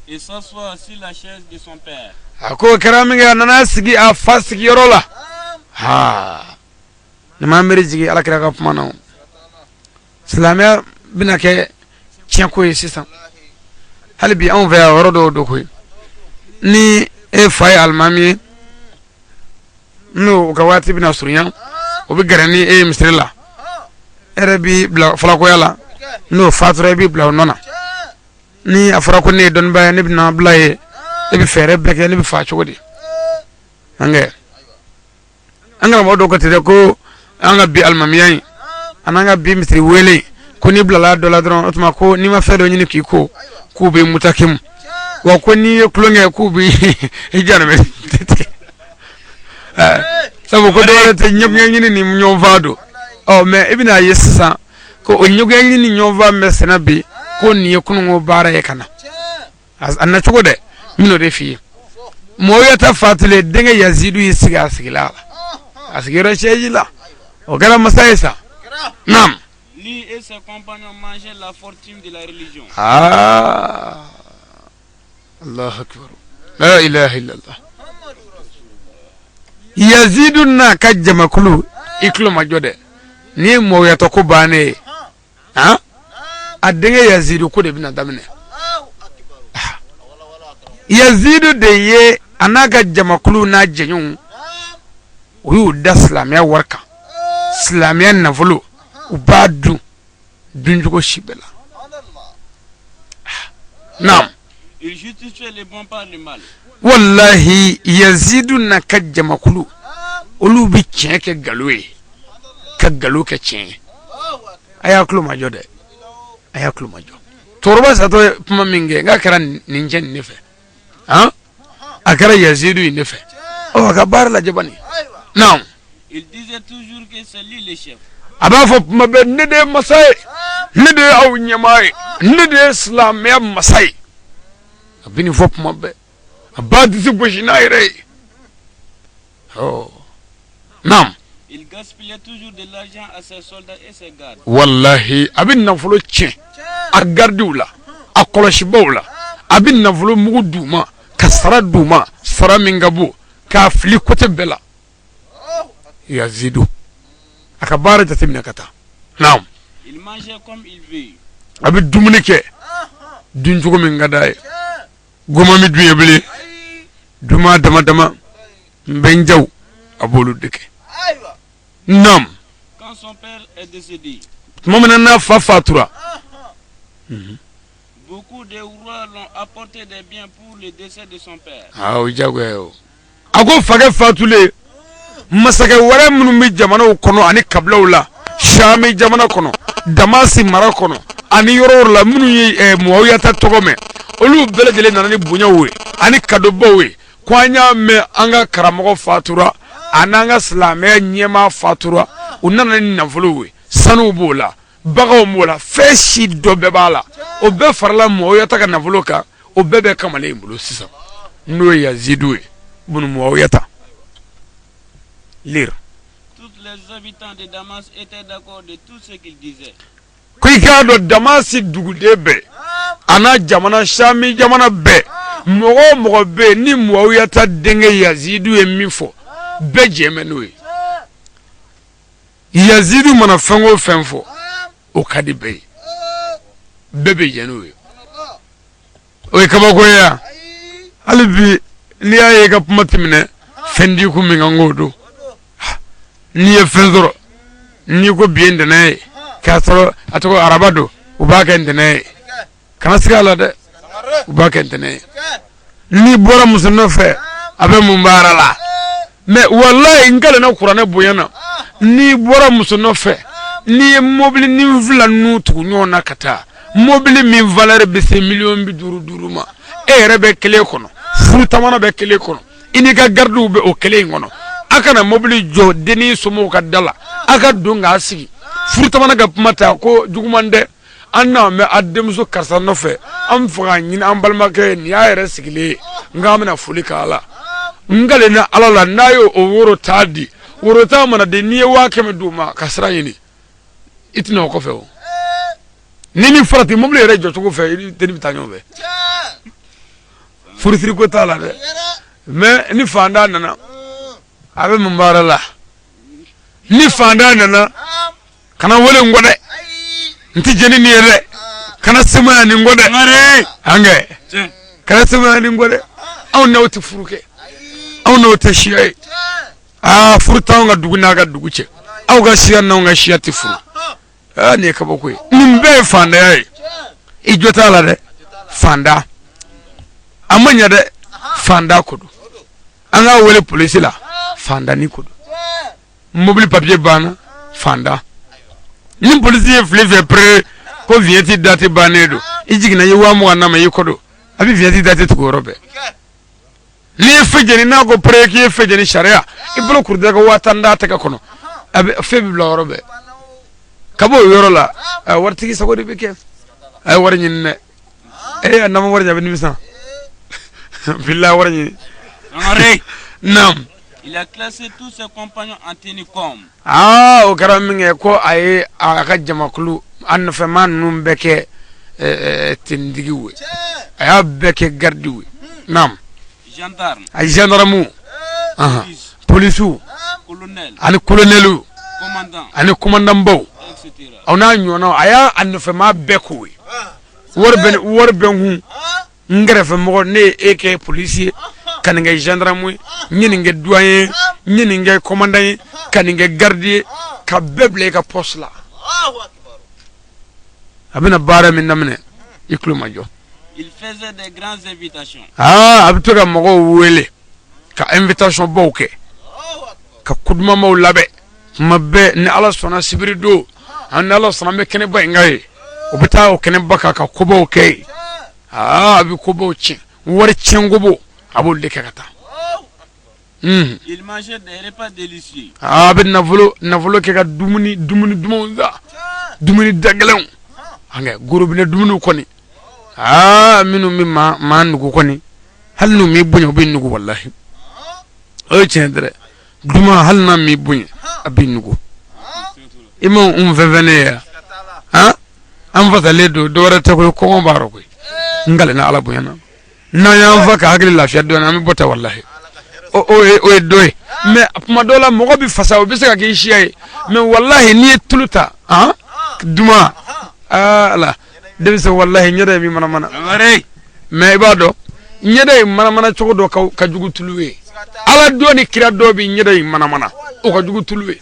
et s'asseoir sur la chaise de son père. a ko kɛra min kɛ a nana sigi a fa sigiyɔrɔ la ne ma miiri jigin alakira ka kuma na o silamɛya bɛna kɛ tiɲɛko ye sisan hali bi anw fɛ yan yɔrɔ dɔw do koyi ni e fa ye alimami ye n'o ka waati bɛna surunya o bɛ gɛrɛ ni e ye misiri la e yɛrɛ b'i bila falakoya la n'o fatura i b'i bila o nɔ na ni a fɔra ko ne ye dɔnnibaa ye ne bɛna bila ye e bɛ fɛɛrɛ bɛɛ kɛ ne bɛ fa cogo di an karamɔgɔ dɔw ko ten dɛ ko an ka bi alimamiya in an'an ka bi misiri wele ko n'i bilala dɔ la dɔrɔn o tuma ko n'i ma fɛn dɔ ɲini k'i ko k'u bɛ mutakimu wa ko n'i ye tulonkɛ k'u bɛ i janɛmɛ tigɛ sabu ko dɔwɛrɛ tɛ ɲɔgɔn ɲini ni ɲɔgɔn faa don mɛ i bɛna ye sisan ko o ɲɔgɔn ɲini ni ɲɔgɔn faa bɛ sɛnɛ bi ko nin ye kununko baara ye ka na a na cogo dɛ n bɛn'o de f'i ye mɔgɔw ta fatule denkɛ yazidu y'i sigi a sigila la a sigiyɔrɔ seji la o kɛra masa ye sa naam. Lui et ses compagnons mangeaient la fortune de la religion. Allah akbar. La ilaha illallah. yazidu na ka jamakulu iklo majode ni mo ya to ko bane ha adenge yazidu ko de bina damne yazidu de ye anaga jamakulu na jenyun uyu da islamia warka islamia nafulu ubadu dunjugo shibela naam il justifie les bons par le mal wallahi yazidu na ka jamakulu olu bi tiɲɛ kɛ galo ye ka galo kɛ tiɲɛ a y'a tulo majɔ dɛ a y'a tulo majɔ tɔrɔba satɔ kuma min kɛ nka kɛra nin cɛ nin ne fɛ han a kɛra yazidu in ne fɛ ɔ a ka baara lajɛ bani naam il disait toujours que c'est lui le chef a b'a fɔ kuma bɛɛ ne de ye masa ye ne de ye aw ɲɛmaa ye ne de ye silamɛya masa ye a bɛ nin fɔ kuma bɛɛ a b'a disi gosi n'a yɛrɛ ye ɔ naam il gaspillait toujours de l'argent à ses soldats et ses gardes wallahi a bɛ nafolo tiɲɛ a gardiw la a kɔlɔsibaw la a bɛ nafolo mugu d'u ma ka sara d'u ma sara min ka bon k'a fili côté bɛɛ la yazidu a ka baara jateminɛ ka taa naam il mangeait comme il veut a bɛ dumuni kɛ duncogo min ka d'a ye goma mi dun ye bilen duma dama dama nbɛnjaw a b'olu de kɛ naam quand son père est décédé tuma min na n'a fa fatura beaucoup de rois l'ont apporté des biens pour le décès de son père o jagoya ye o a ko fakɛ fatulen masakɛ wɛrɛ minnu bɛ jamanaw kɔnɔ ani kabilaw la Shami jamana kɔnɔ Damasi mara kɔnɔ ani yɔrɔw la minnu ye Muawiyata tɔgɔ mɛn olu bɛɛ lajɛlen nana ni bonyaw ye ani kadobaw ye ko an y'a mɛn an ka karamɔgɔ fatura ani an ka silamɛya ɲɛmaa fatura u nana ni nafolow ye sanuw b'o la bagaw b'o la fɛn si dɔ bɛɛ b'a la o bɛɛ farala Muawiyata ka nafolo kan o bɛɛ bɛ kamalen bolo sisan n'o ye Yazidu ye bunu Muawiyata lire. Tous les habitants de Damas étaient d'accord de tout ce qu'il disait. Kuikado Damasi dugude be ana jamana Shami jamana be mogo be ni Muawiyata denge Yazidu ye mifo be jemenu ye Yazidu mana fengo fenfo o kadi be bebe jenu ye o kabako ya alibi ni aye ka kuma timine fendi ku mi ngodo ni ye fenzoro ni ko bien de nay ka soro atoko arabado u ba ka ndene kana sigala de u ba ka ndene ni bora musunno fe abe mumbara la me wallahi ngale na qur'ane boyana ni bora musunno fe ni mobile ni vla nu tu nyona kata mobile mi valeur be 5 millions bi duru ma e rebe kele kono furu tamana be kele kono ini ka gardu be o kele ngono akana mobile jo deni somo ka dala aka dunga asigi furtamana ga mata ko jugumande anna me addemso karsa no fe am faga nyin am balmake ni ayere sigile ngamna fulika ala ngale na alala nayo o woro tadi woro ta mana de ni wa keme duma kasra yini itina ko fe o nini farati mobile re jo to fe teni bitanyo be furisiri ko tala de me ni fanda nana abe mumbara la ni fanda nana kana wole ngode nti jeni ni re kana sima ni ngode ngare ange kana sima ni ngode aw nawti furuke aw nawti shiye furta nga duguna ga duguche aw ga shiya na nga shiya ti furu ne ka bokwe nimbe fanda yayi ijota la de fanda amanya de fanda kodo anga wole police la fanda ni kodo mobile papier bana fanda ni police flive pre ko vieti date banedo ijigina yewa mo na me yikodo abi vieti date to robe ni fejeni na go pre ki fejeni sharia iblo kurda ko watanda ta kono abi febi bla robe kabo yoro la wartigi sagodi be kef ay warñin ne anama warja be nimisa billahi warñi ngare nam. Il a classé tous ses compagnons en tenue comme. O karaminge ko ay aka jamakulu an fe man num beke tindigiwe ay beke gardiwe nam Gendarme ay gendarme polisu colonel, ani colonelu commandant, ani commandant baw etc. ona nyona aya anfema beko worben hu ngrefe mo ne eke police kaninga gendarme nyininge doyen nyininge commandant kaninge gardien ka beble ka posla abina bara min namne iklu majo Il faisait des grandes invitations. abituga mo wele ka invitation bawke ka kudma mo labe mabbe ni ala sona sibirido an ala sona me kene ba ngai obita o kene baka ka kubo ke abi kubo chi wor chengobo abul de kata Il mangeait des repas délicieux. abi navolo ke ka dumuni dumonza dumuni dagalon anga gorobina dumunu koni minu mi ma nugo koni hal nu mi bunyo bi nugo wallahi o chendre duma hal na mi bunyo abi nugo imo vevene am fata ledo do wara ta ko baro ko ngale na ala bunyana na ya faka hagli la fiya do na mi bota wallahi o doy me apuma dola mo bi fasa o bi se ka ke shiye me wallahi ni tuluta duma ala debisa wallahi nyada mi mana Amare. me ibado nyada mana chogo do ka jugu tuluwe ala do ni kira do bi nyada mana o ka jugu tuluwe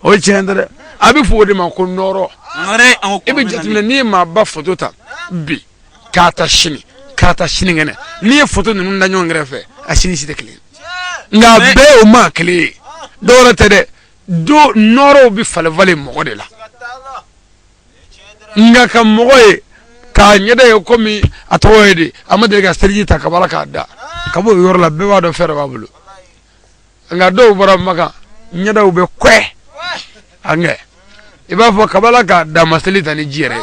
o chendere abi fodi ma ko noro Amare an ibi jatmina ni ma ba photo ta bi kata shini ngene ni photo nunu ndanyo ngrefe ashini site kle nga be o ma kle do la tede do noro bi fale vale mo de la nga kam moye ka nyede ko mi atoyede amade ga serji ta kabala ka da kabo yor la be wa do fere babulu nga do bara maka nyeda ube kwe ange iba fo kabala ka da masalita ni jere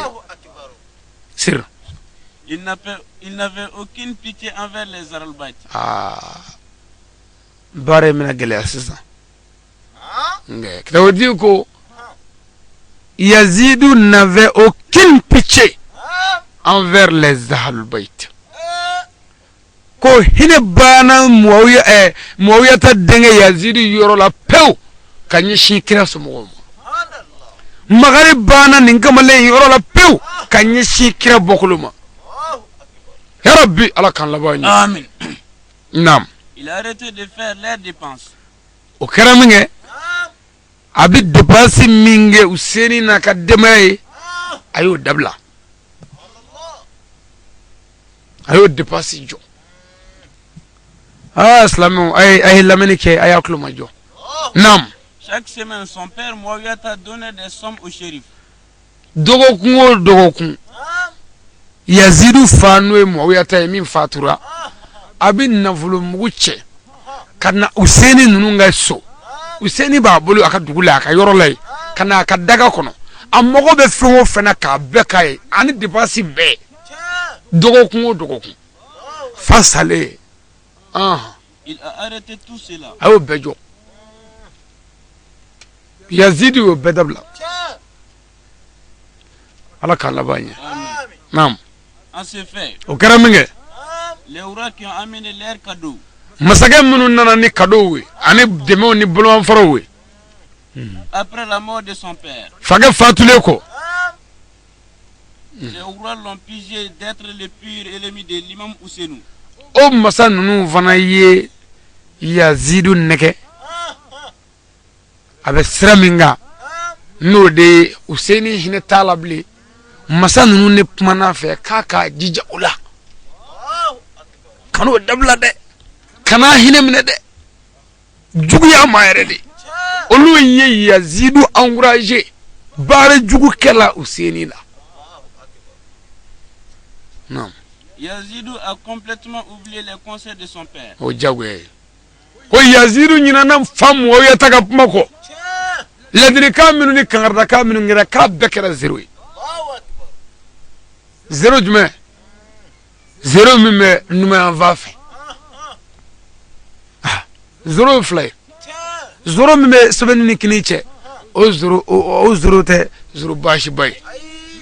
sir Il n'avait aucune pitié envers les Aralbaïtes. bare mina gele asisa nge kitabu diko Yazid n'avait aucune pitié envers les Ahlul Bayt. Ko hine bana Muawiya ta denge Yazid yoro la pew kanyi shikira sumo. Magari bana ninkamale yoro la pew kanyi shikira bokuluma. Ya Rabbi ala kan labani. Amen. Nam. Il a arrêté de faire leurs dépenses. O keraminge abi depasi minge useni na kademaye ayo dabla ayo depasi jo islamu ay lameni ke ayaklu majo nam Chaque semaine, son père Muawiya a donné des sommes au shérif. Dogokun Yazidu fanwe Muawiya ta min fatura abi navulu muguche kana useni nununga so useni ba bolu aka dugula aka yorolay kana aka daga kono amogo be fenwo fena ka bekai ani depasi be dogokun fasale Il a arrêté tout cela. ayo bejo Yazidu bedabla ala kala banya nam En ce fait, o karaminge les rois qui ont amené leurs cadeaux masage munu nana ni cadeau we ani demo ni bolon faro we après la mort de son père, fage fatule ko les rois l'ont pigé d'être le pur ennemi de l'imam Ousseinou. o masa nunu fana ye Yazidu neke abe siraminga no de Useni hine talable masa nunu ne pumana fe kaka jija ula kanu dabla de kana hine mine de jugu ya mayere de olu ye Yazidu encourager bare jugu kela Useni la non Yazidou a complètement oublié les conseils de son père. o jagwe ko Yazidu nyina nam fam wo ya taka pumako ladri kaminu ni kangarda kaminu ngira ka bekera zero zero jume zero mime nume anvafe zero fly zero mime sebeni ni kiniche o zero te zero bashi bay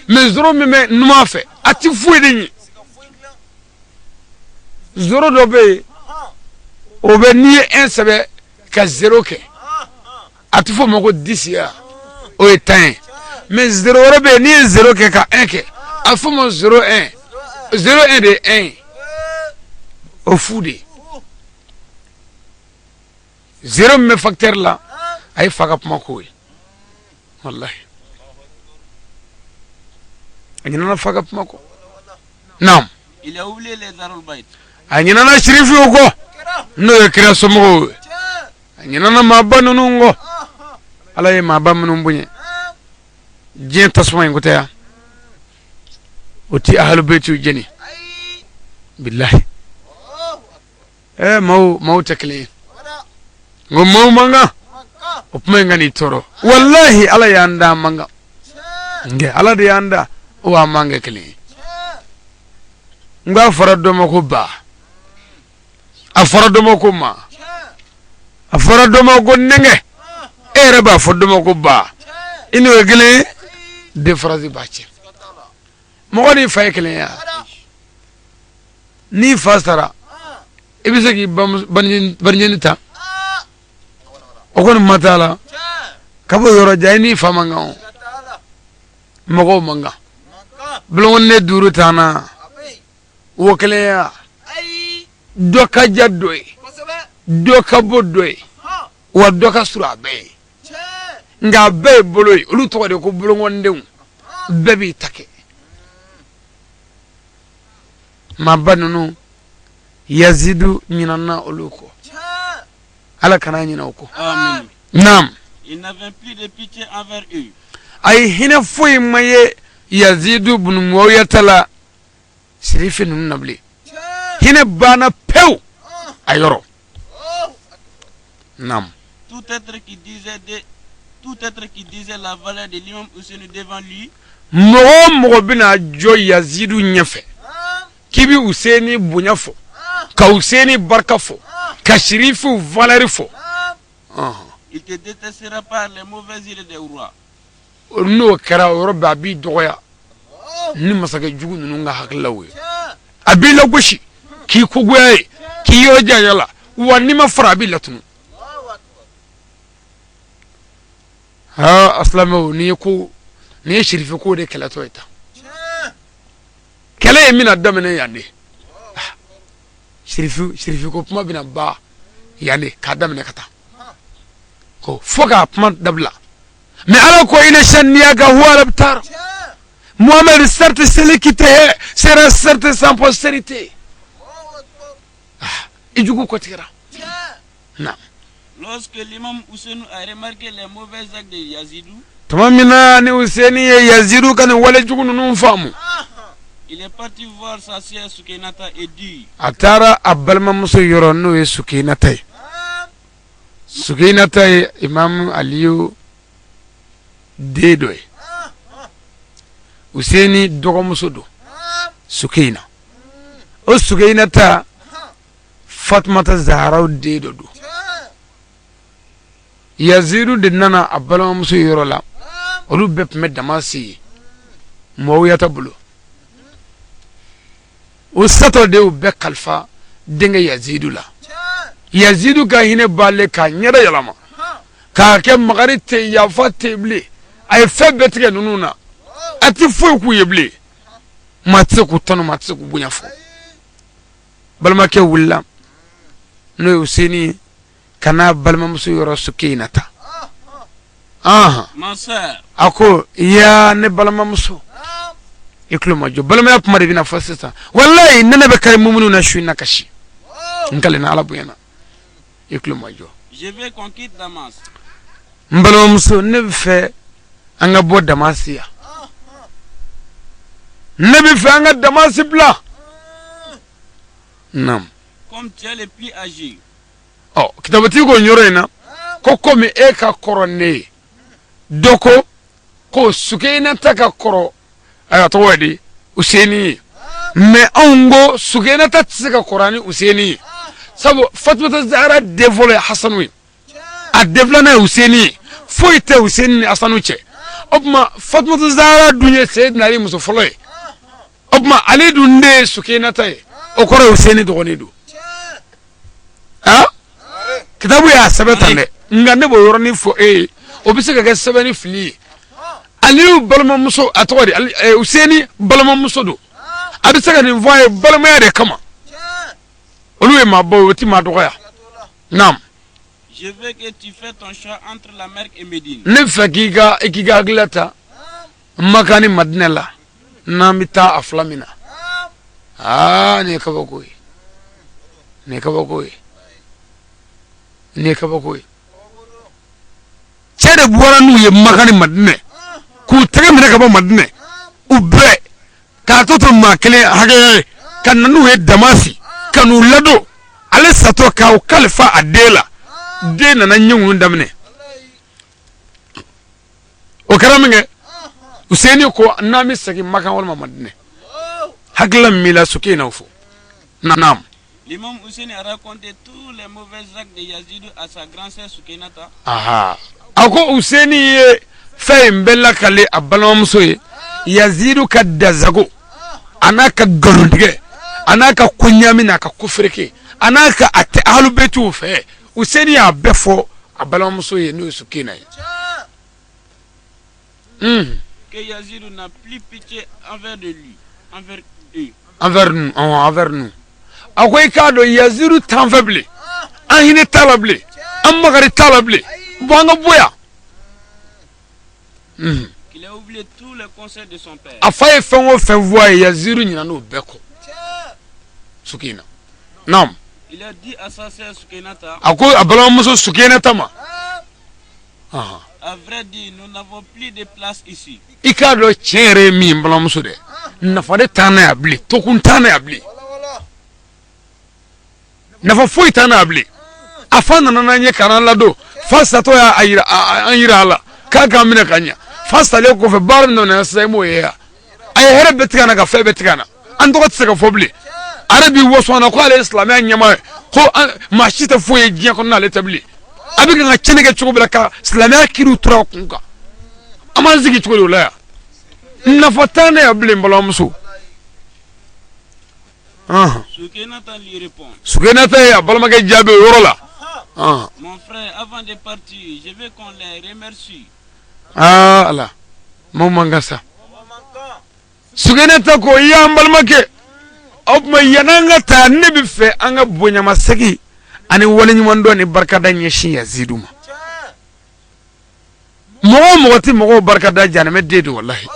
me zero mime numafe ati fuede ni zero do be o be ni en sebe ka 0 kɛ a tɛ fɔ ma ko 10 ya o ye 10 ye mais 0 wɛrɛ bɛ yen n'i ye 0 kɛ ka 1 kɛ a fɔ ma 0 1 0 1 de ye 1 ye o fu de 0 min bɛ facteur la a ye fa ka kuma k'o ye wallahi a ɲinana fa ka kuma kɔ naam Il a oublié les Ahlul Bayt. a ɲinana sirifiw kɔ n'o ye kira somɔgɔw ye a ɲinana maaba ninnu kɔ ala ye maaba minnu bonya diɲɛ tasuma in ko tɛ ya o ti Ahlul Bayt jeni billahi maaw tɛ kelen ye ngo maaw manga o kuma in ka n'i tɔɔrɔ wallahi ala y'an da manga nge ala de y'an da o wa manga kelen ye nga fara dɔ ma ko ba a fara dɔ ma ko ma a fara dɔ ma ko nɛngɛ e yɛrɛ b'a fɔ dɔ ma ko ba i n'o ye kelen ye différence b'a cɛ mɔgɔ ni fa ye kelen ya n'i fa sara i bɛ se k'i banicinin ta o kɔni ma t'a la ka bɔ yɔrɔ jan i n'i fa man kan o mɔgɔw man kan bulonkoden 5 t'an na wo kelenya dɔ ka ja dɔ ye dɔ ka bɔ dɔ ye wa dɔ ka surun a bɛɛ ye nka a bɛɛ ye bolo ye olu tɔgɔ de ko bulonkodenw bɛɛ b'i ta kɛ maaba ninnu Yazidu ɲinana olu kɔ ala kana ɲina o kɔ Amen. naam Il n'avait plus de pitié envers eux. ay hinɛ foyi ma ye Yazidu bunu Muawiyata la sirifi ninnu na bilen hinɛ banna pewu a yɔrɔ naam Tout être qui disait la valeur de l'imam Hussein devant lui, mɔgɔ o mɔgɔ bɛna jɔ Yazidu ɲɛfɛ k'i bi Useni bonya fɔ ka Useni barika fɔ ka sirifiw valeur fɔ il te détestera par les mauvaises idées des rois. n'o kɛra o yɔrɔ bɛɛ a b'i dɔgɔya ni masakɛ jugu ninnu ka hakililaw ye a b'i lagosi k'i kogoya ye k'i yɔrɔ janya la wa n'i ma fara a b'i latunu asilamɛw ni ye sirifi ko de kɛlɛtɔ ye tan kɛlɛ ye mina daminɛ yan de sirifi ko kuma bɛna ba yan de k'a daminɛ ka taa ko fo k'a kuma dabila mais ala ko ina shaniyaga huwa al-abtar Mohamed certes celui qui te hait sera certes sans postérité ijugu ko tira na Lorsque l'imam Hussein a remarqué les mauvais actes de Yazidou, tamamina ni Hussein ye Yazidu kan wala jugu nunu famu il est parti voir sa sœur Sukainata et dit, atara abalma muso yoro no ye Sukainata ye imam Aliyu dedoy Hussein dɔgɔmuso do Sukaina o Sukainata Fatumata Zahra dedo do Yazidu de nana abalma muso yoro la olu bɛɛ tun bɛ Damasi Muawiyata bolo o satɔ de y'u bɛɛ kalifa denkɛ Yazidu la Yazidu ka hinɛ b'ale k'a ɲɛda yɛlɛma k'a kɛ magari tɛ yafa tɛ bilen a ye fɛn bɛɛ tigɛ ninnu na a tɛ foyi k'u ye bilen maa tɛ se k'u tanu maa tɛ se k'u bonya fɔ balimakɛ wulila n'o ye Huseni ye ka n'a balimamuso yɔrɔ Sukainata ma sœur, a ko ya ne balimamuso i tulo ma jɔ balimaya kuma de bɛna fɔ sisan wallahi ne bɛ kari mumunu na su in na kasi n kale na ala bonyana i tulo ma jɔ je veux qu'on quitte Damas. n balimamuso ne bɛ fɛ an ka bɔ Damasi yan ne bɛ fɛ an ka Damasi bila naam Comme tu es le plus âgé, ɔ kitabatigi ko nin yɔrɔ in na ko komi e ka kɔrɔ ne ye dɔ ko Sukainata ka kɔrɔ a tɔgɔ ye di Huseni ye mais anw ko Sukainata tɛ se ka kɔrɔ ni Huseni ye sabu Fatumata Zahra den fɔlɔ ye Hasanu ye a den filanan ye Huseni ye foyi tɛ Huseni ni Hasanu cɛ o tuma Fatumata Zahra dun ye Seyidina Ali muso fɔlɔ ye o tuma ale dun den ye Sukainata ye o kɔrɔ ye Huseni dɔgɔnin don kitabu ya sabatan ngande bo yoroni fo obise ka sabani fili aliu balma muso atwari useni balma muso do abise ka ni voye balma ya de kama oluwe mabo woti madoya nam je veux que tu fais ton choix entre la Mecque et Médine ne fakiga ikiga glata makani madina la namita aflamina ne kabakoi cede buwara nu ye makani madine ku tege mine kaba madine ube ka toto makele hage kan nanu ye damasi kanu lado ale sato ka o kalifa adela de nana nyungu ndamne o karamenge useni ko nami sagi makan wal madine hagla mila sukina ufo nam l'imam Hussein a raconté tous les mauvais actes de Yazid à sa grand-sœur Soukainata. Aha. Ako Hussein fait mbella kale abalomso Yazid ka dazago anaka galundige anaka kunyamina ka kufreke anaka ate ahlubetu fe Hussein ya befo abalomso no Soukaina. Que Yazid n'a plus pitié envers de lui, envers eux. Envers nous. Akoy kado Yaziru tanfable ahine talable amagari talable banga boya qu'il a oublié tous les conseils de son père afaye fengo fenvoa Yaziru nyina no beko Soukaina nam il a dit à sa sœur Soukainata akoy abalamuso Soukainata ma à vrai dire nous n'avons plus de place ici ikado chere mi mbalamuso de nafade tana abli tokun tana abli nafa foi tana abli afana nananye karan lado fasta to ya ayira ala kaka mine kanya fasta le ko fe bar no na sai mo ya ay here betkana ka fe betkana ando ko tsaka fobli arabi wosona ko al islamia nyama ko mashita foi gien ko na le tabli abi nga chenege chukubla ka islamia kiru tura kunga amanzigi chukulu la nafa tana abli mbalamso Soukainata lui répond. Soukainata ya balmake jabe yorola. Mon frère, avant de partir, je veux qu'on les remercie. Allah. Mon mangasa. Soukainata ko ya balmake. Obma yananga ta nebi fe anga bonya masegi ani wala nyundo ni barkada nyeshi Yaziduma. Mo ti mo barkada janame dedu wallahi.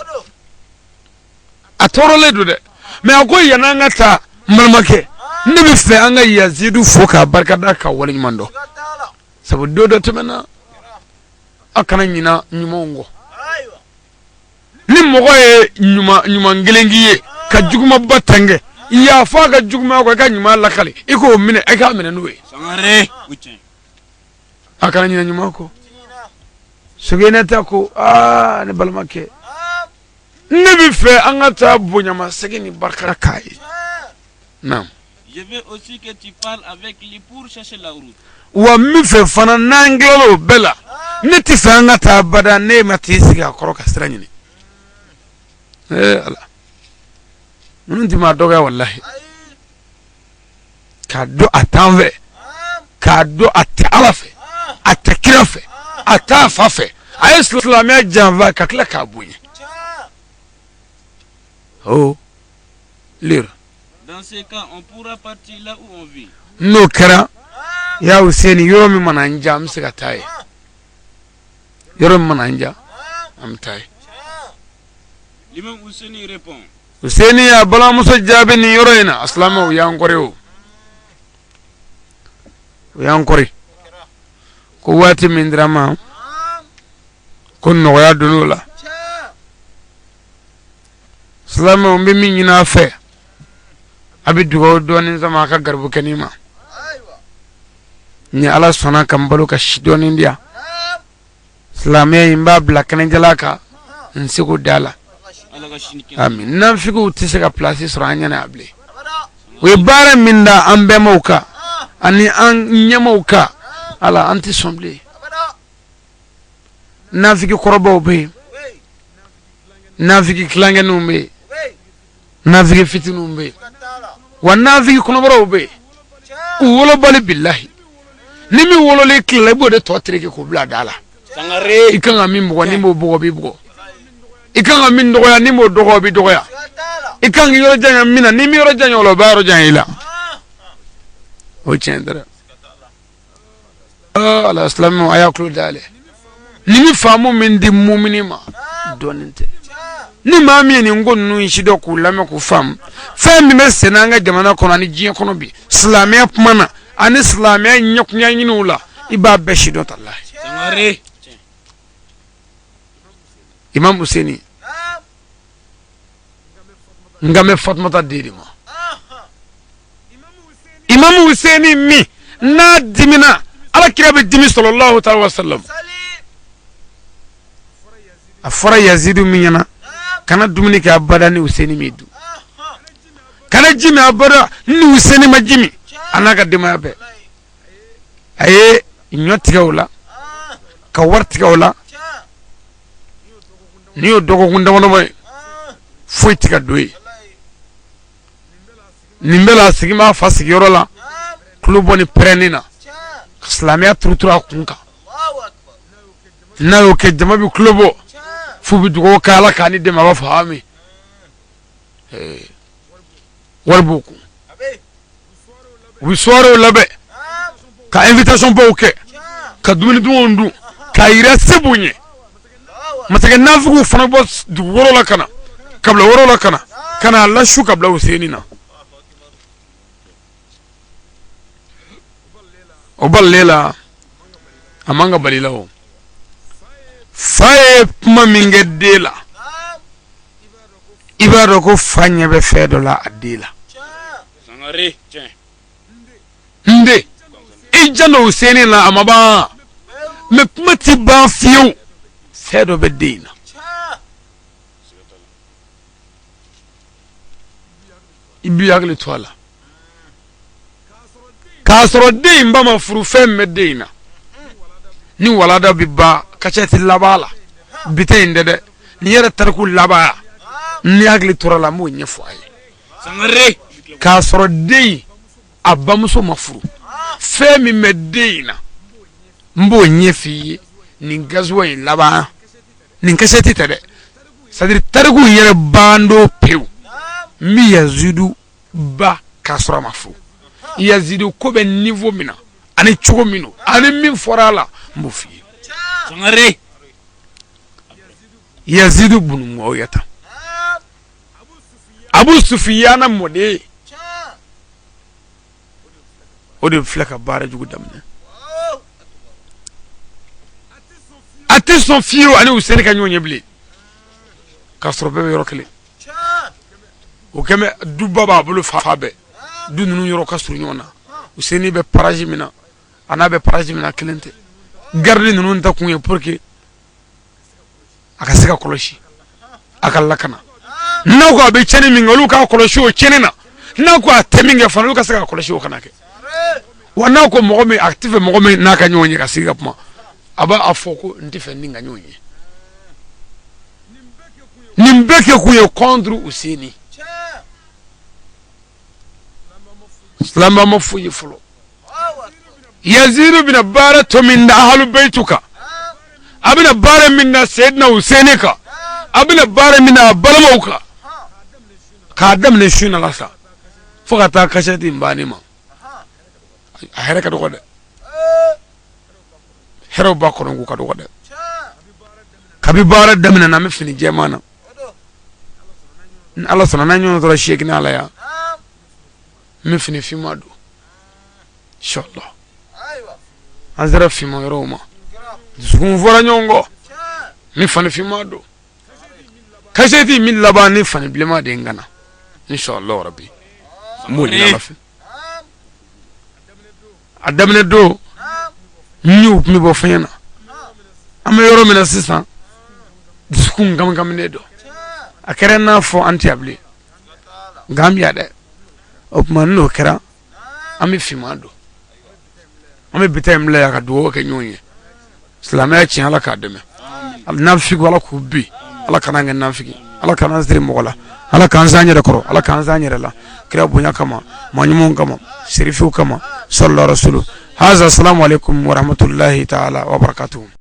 Atorole dude. Me akoy yananga ta malmake nebi fe anga Yazidu foka barkada ka wala nyundo sabu dodo temena akana nyina nyumongo ni mogoye nyuma ngelengiye ka juguma batange ya fa ka juguma ko ka nyuma lakali iko mine e ka mine nuwe sangare uche akana nyina nyuma ko Soukainata ko ne balmake nebi fe anga ta bonyama segini barkada kai. Non. Je veux aussi que tu parles avec lui pour chercher la route. Wa mi fe fana nangelo bela. Neti fanga ta bada ne matisiga koroka stranyini. Allah. Nundi ma doga wallahi. Kado atanve. Kado atalafe. Atakirafe. Atafafe. Ay islamia janva kakla kabuye. Oh. Lire. Dans ce cas, on pourra partir là où on vit. No kara ya Hussein yoromi mananja amsika tai. Yoromi mananja amtai. L'imam Hussein répond. Hussein ya bala muso jabe ni yoroina aslama yankore o. Yankore. Ko wati mindrama. Ko no ya dunula. Aslama umbi minyina fe. Abi dugo doni zama ka garbu kanima ni ala sona kambalo ka shidoni ndia islamia imba black nenjalaka nsiku dala amin nan fiku tisaka place suranya na able we bare minda ambe mauka ani an nyamauka ala anti somble nan fiki korobo be nan fiki klange numbe nan fiki fitinumbe wana fi kono baro be wolo bali billahi ni mi wolole kila bo de to treke ko bla dala Sangare. ikanga mi mbo ni mo bo bi bo ikanga min dogo ya ni mo dogo bi dogo ya ikanga yoro janya mina ni mi yoro janya lo ba yoro janya ila o chendra ala islamu ayaklu dale ni mi famu min di mu'mini ma donente ni mami ni ngonu shido ku lame ku fam mi mesena nga jamana kono ni jiye kono bi islamia pmana ani islamia nyokunya nyinula iba beshido tallahi Sangare. Imam Husseini ngame Fatmata dirima Imam Husseini mi na dimina ala kirabe dimi sallallahu ta'ala wasallam afara yazidu minyana kana dumuni ka abada ni Husseini midu kana jimi abada ni Husseini majimi anaka dima be aye nyotiga wala ka wartiga wala niyo dogo gunda wono moy foytiga doyi nimbela sigima fasigi yorola klubo ni prenina islamia trutura kunka nayo ke jamabi klubo fubi dugo kala kani de ma fahami warbuku wisoro labe ka invitation boke ka dumini duondu ka ira sebunye matake nafugu fana boss du woro la kana kabla woro la kana la shu kabla Husseini na oballela amanga balilawo faye puma mingedela ibaro ko fanya be fedola adila Sangare. nde ijano Husseini na amaba me puma ti ba fiu fedo be dina ibi yagle toala kasoro de mbama furu femme deina ni walada bibba kachati labala bitende de ni yara tarku labaya ni yagle torala mo nyefo ay Sangare. kasoro de abamuso mafuru femme medeina mbo nyefi ni gazwa laba ni kachati tade sadir tarku yere bando pew mi yazidu ba kasoro mafuru yazidu ko be niveau mina ani chugo mino ani min forala mbufi Sangare. yazidu bunu moyata Abu Sufyan mode ode flaka bara jugu damne ate son fio ani Husseini ka nyonye ble kasro bebe yorokle o keme dubba ba bulu fabe du nunu yoro kasru nyona Husseini be paraji mina ana be paraji mina klente garde nunu nta kunye porque akasika koloshi akalla kana nako abe chene mingolu ka koloshi o chenena nako ateminge fanu ka sika koloshi o kanake wana ko mogome active mogome naka nyonye kasika puma aba afoko ndife ninga nyonye nimbeke kuye contre Husseini Slamba mafuyi fulo Yazid bin Barat min ahlu baytuka abina bare min sayyidina Husseini ka abina bare min balmauka ka dam ne shuna lasa fuka ta kashati mbani ma ahera ka dogode hero ba ko ngu ka dogode kabi bara damina na me fini jemana Allah sanana nyo to sheikh na ala ya me fini fi madu inshallah azra fi mo roma zun vora nyongo mi fani fi madu kasheti min labani fani blema de ngana inshallah rabbi mo ni ala fi adamne do nyu mi bo fena am yoro mina sisa diskun gam ne do akarena fo antiable gam ya de opman no kera ami fimado ami bitem la ya ka do ke nyonye islamia chi ala ka deme na figu ala ku bi ala kana ngen na figi ala kana zri mogola ala kan zanyere koro ala kan zanyere la kira bunya kama manyumon kama sherifu kama sallallahu rasulu haza assalamu alaikum wa rahmatullahi ta'ala wa barakatuh.